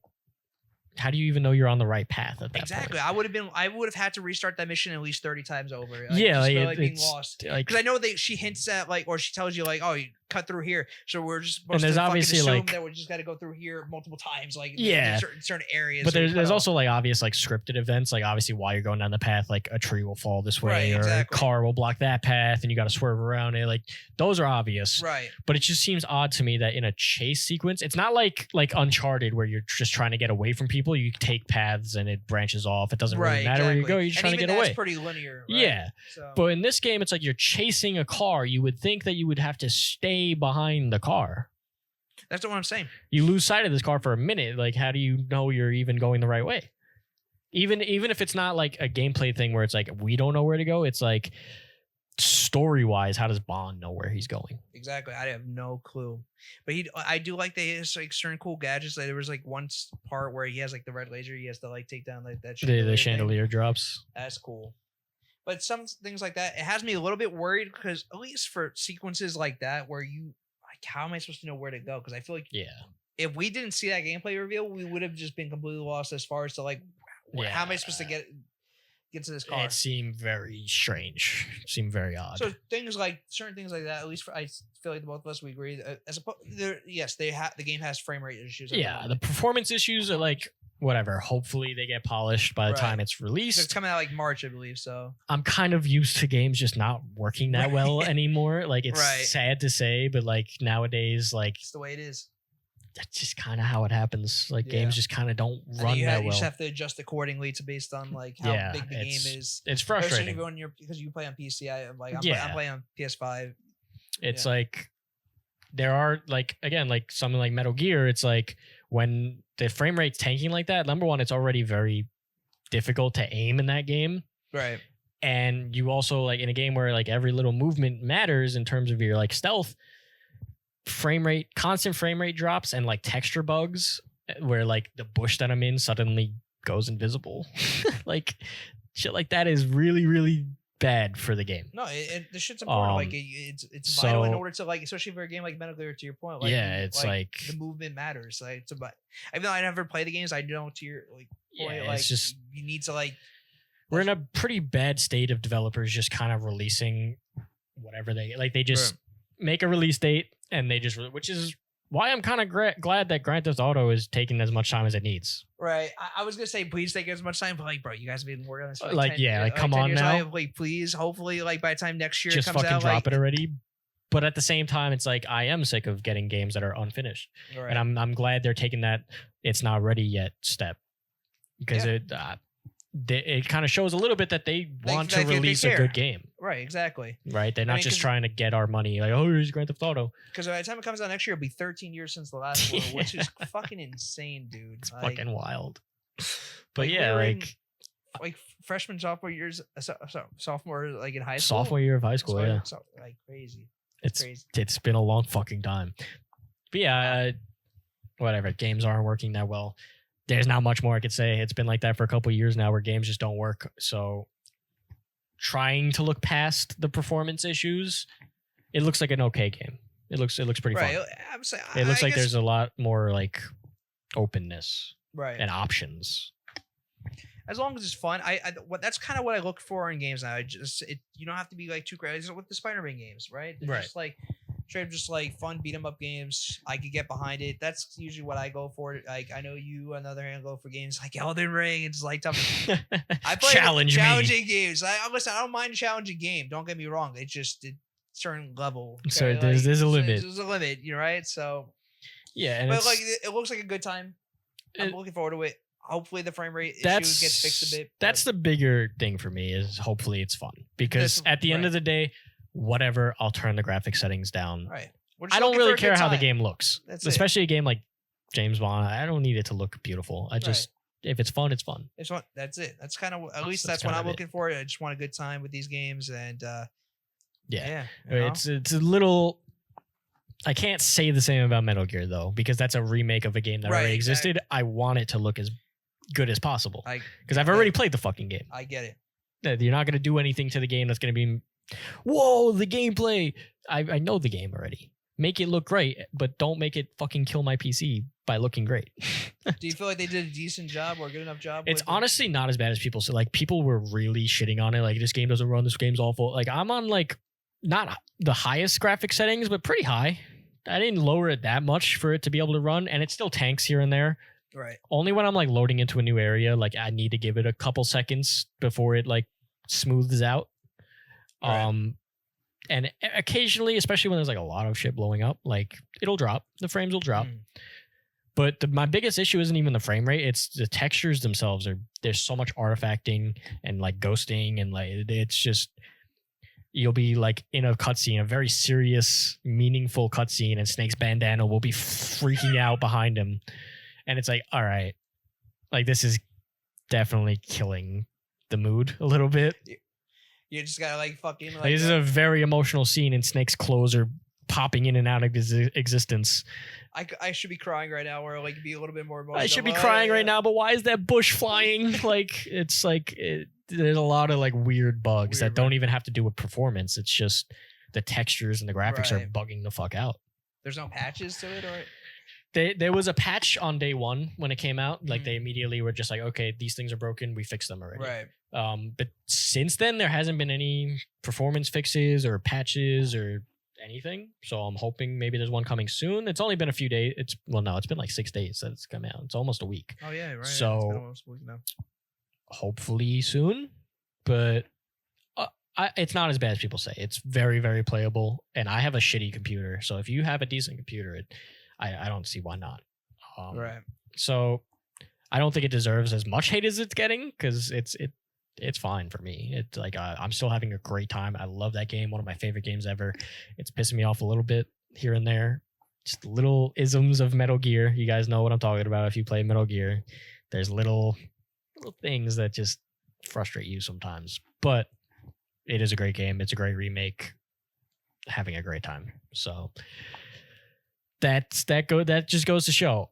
how do you even know you're on the right path at that Exactly. point? I would have had to restart that mission at least 30 times over. Yeah, just like, feel being it's lost. like, Because I know she hints at like, or she tells you like, oh, you cut through here, so we're just supposed and there's to fucking obviously assume like, that we just got to go through here multiple times, like Yeah. certain areas. but so we there's cut also like obvious like scripted events, like obviously while you're going down the path, like a tree will fall this way, Right, or exactly. a car will block that path, and you got to swerve around it. Like those are obvious, off. Right. but it just seems odd to me that in a chase sequence, it's not like Uncharted where you're just trying to get away from people. You take paths and it branches off. It doesn't really matter where you go. You're just And trying to even get that's away. pretty linear. Right? Yeah. So, But in this game, it's like you're chasing a car. You would think that you would have to stay behind the car. that's what I'm saying. You lose sight of this car for a minute. Like, how do you know you're even going the right way? Even if it's not like a gameplay thing where it's like we don't know where to go. It's like story wise, how does Bond know where he's going? Exactly. I have no clue. But I do like they has like certain cool gadgets. Like, there was like one part where he has like the red laser. He has to like take down like that The thing. chandelier drops. That's cool. But some things like that, it has me a little bit worried because at least for sequences like that where you like, how am I supposed to know where to go? Because I feel like Yeah. if we didn't see that gameplay reveal, we would have just been completely lost as far as to like, how am I supposed to get to this car? It seemed very strange. It seemed very odd. So certain things like that. At least I feel like the both of us we agree. As opposed, yes, the game has frame rate issues. at the yeah, the moment. performance issues are like whatever. Hopefully they get polished by the Right. time it's So released. it's coming out like March, I believe. So I'm kind of used to games just not working that well Right. anymore. Like it's Right. sad to say, but like nowadays, like it's the way it is. that's just kind of how it happens. Like Yeah. games just kind of don't And run you that you just well. have to adjust accordingly to based on like how Yeah, big the game it's is. It's Especially frustrating. when because you play on PC. I'm Yeah. playing on PS5. It's Yeah. like there are like again like something like Metal Gear. It's like when the frame rate's tanking like that. Number one, it's already very difficult to aim in that game. Right. And you also like in a game where like every little movement matters in terms of your like stealth, constant frame rate drops and like texture bugs where like the bush that I'm in suddenly goes invisible. Like shit like that is really, really bad for the game. No, the shit's important. Like it's vital in so- order to like, especially for a game like Metal Gear. To your point, like Yeah, it's like the movement matters. Like it's about. Even though I never play the games, I know to your like point. Yeah, Like it's just you need to like. we're in a pretty bad state of developers just kind of releasing whatever they just make a release date and they just which is why I'm kind of glad that Grand Theft Auto is taking as much time as it needs. Right. I was gonna say please take as much time, but like, bro, you guys have been working on this for Like, 10 yeah, years, like, come 10 on years. now. Like, please, hopefully, like by the time next year Just it comes fucking out, drop like, it already. But at the same time, it's like I am sick of getting games that are unfinished, Right. and I'm glad they're taking that it's not ready yet step because it kind of shows a little bit that they want to they release a care. good game, Right, exactly. right? They're not mean, just 'cause- trying to get our money. Like, oh, here's Grand Theft Auto. Because by the time it comes out next year, it'll be 13 years since the last one, which is fucking insane, dude. It's Like, fucking wild. But like, yeah, we're in, like freshman, sophomore years, sophomore, like in high school. sophomore year of high school. Yeah, So, like crazy. it's Crazy. it's been a long fucking time. But yeah, whatever. Games aren't working that well. There's not much more I could say. It's been like that for a couple of years now where games just don't work. So trying to look past the performance issues, it looks like an okay game. It looks pretty Right. fun. I'm saying, It looks I like guess- there's a lot more like openness right. and options. As long as it's fun, that's kind of what I look for in games now. You don't have to be like too crazy with the Spider-Man games, right? They're Right. just like straight up just like fun beat 'em up games. I could get behind it. That's usually what I go for. Like I know you, on the other hand, go for games like Elden Ring. It's like tough. I play Challenge me. challenging games. Listen, I don't mind a challenging game. Don't get me wrong. It's just a certain level. So okay? there's a limit. There's a limit. You're right. So, Yeah, and but it's, like it looks like a good time. I'm It- looking forward to it. Hopefully the frame rate that's issues gets fixed a bit. That's the bigger thing for me is hopefully it's fun because That's- at the end right. of the day, whatever, I'll turn the graphic settings down. right. We're just I don't looking for really a good care how the time. game looks, That's it. especially a game like James Bond. I don't need it to look beautiful. I just if it's fun, it's fun. It's what that's it. That's kind of at least That's that's what kind I'm of it. looking for. I just want a good time with these games, and Yeah, you know? it's a little. I can't say the same about Metal Gear though because that's a remake of a game that Right, already existed. I want it to look as good as possible I because I've already played the fucking game. I get it. That you're not going to do anything to the game that's going to be, whoa, the gameplay. I know the game already. make it look great, but don't make it fucking kill my PC by looking great. Do you feel like they did a decent job or a good enough job? It's honestly not as bad as people say. Like, people were really shitting on it. Like, this game doesn't run. This game's awful. Like, I'm on like not the highest graphic settings, but pretty high. I didn't lower it that much for it to be able to run, and it still tanks here and there. Right. Only when I'm like loading into a new area, like I need to give it a couple seconds before it like smooths out. Right. And occasionally, especially when there's like a lot of shit blowing up, like it'll drop. The frames will drop. But my biggest issue isn't even the frame rate. It's the textures themselves. There's so much artifacting and like ghosting, and like it's just, you'll be like in a cutscene, a very serious, meaningful cutscene, and Snake's bandana will be freaking out behind him. And it's like, all right, like this is definitely killing the mood a little bit. You just gotta like fucking like, this is a very emotional scene, and Snake's clothes are popping in and out of existence. I should be crying right now, or like be a little bit more emotional. I should be crying right now, but why is that bush flying? Like, it's like there's a lot of like weird bugs that don't even have to do with performance. It's just the textures and the graphics are bugging the fuck out. There's no patches to it, or there was a patch on day one when it came out. Like, they immediately were just like, okay, these things are broken, we fixed them already. Right. But since then, there hasn't been any performance fixes or patches or anything. So I'm hoping maybe there's one coming soon. It's only been a few days. It's been like 6 days that it's come out. It's almost a week. Oh yeah, right. So it's been almost a week now. Hopefully soon, but it's not as bad as people say. It's very, very playable, and I have a shitty computer. So if you have a decent computer, I don't see why not. Right. So I don't think it deserves as much hate as it's getting, because it's fine for me. It's like I'm still having a great time. I love that game. One of my favorite games ever. It's pissing me off a little bit here and there. Just little isms of Metal Gear. You guys know what I'm talking about if you play Metal Gear. There's little things that just frustrate you sometimes. But it is a great game. It's a great remake. Having a great time. So that just goes to show,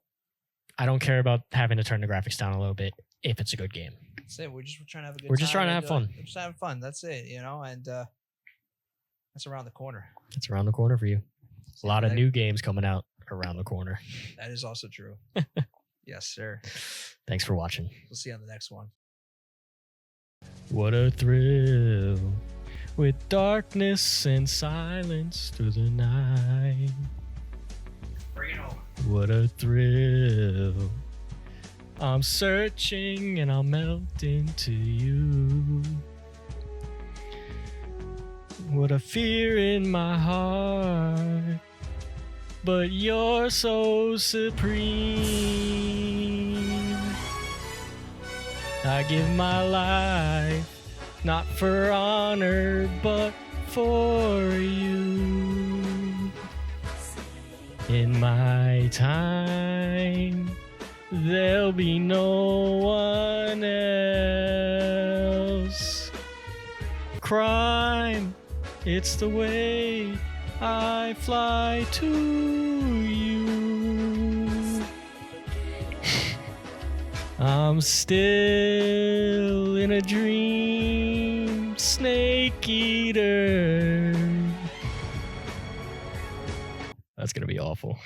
I don't care about having to turn the graphics down a little bit if it's a good game. That's it. We're just trying to have a good time. We're just trying to have fun. We're just having fun. That's it, and that's around the corner. It's around the corner for you. A lot of new games coming out around the corner. That is also true. Yes, sir. Thanks for watching. We'll see you on the next one. What a thrill, with darkness and silence through the night. Bring it home. What a thrill. I'm searching and I'll melt into you. What a fear in my heart, but you're so supreme. I give my life, not for honor, but for you. In my time, there'll be no one else. Crime, it's the way I fly to you. I'm still in a dream, Snake Eater. That's gonna be awful.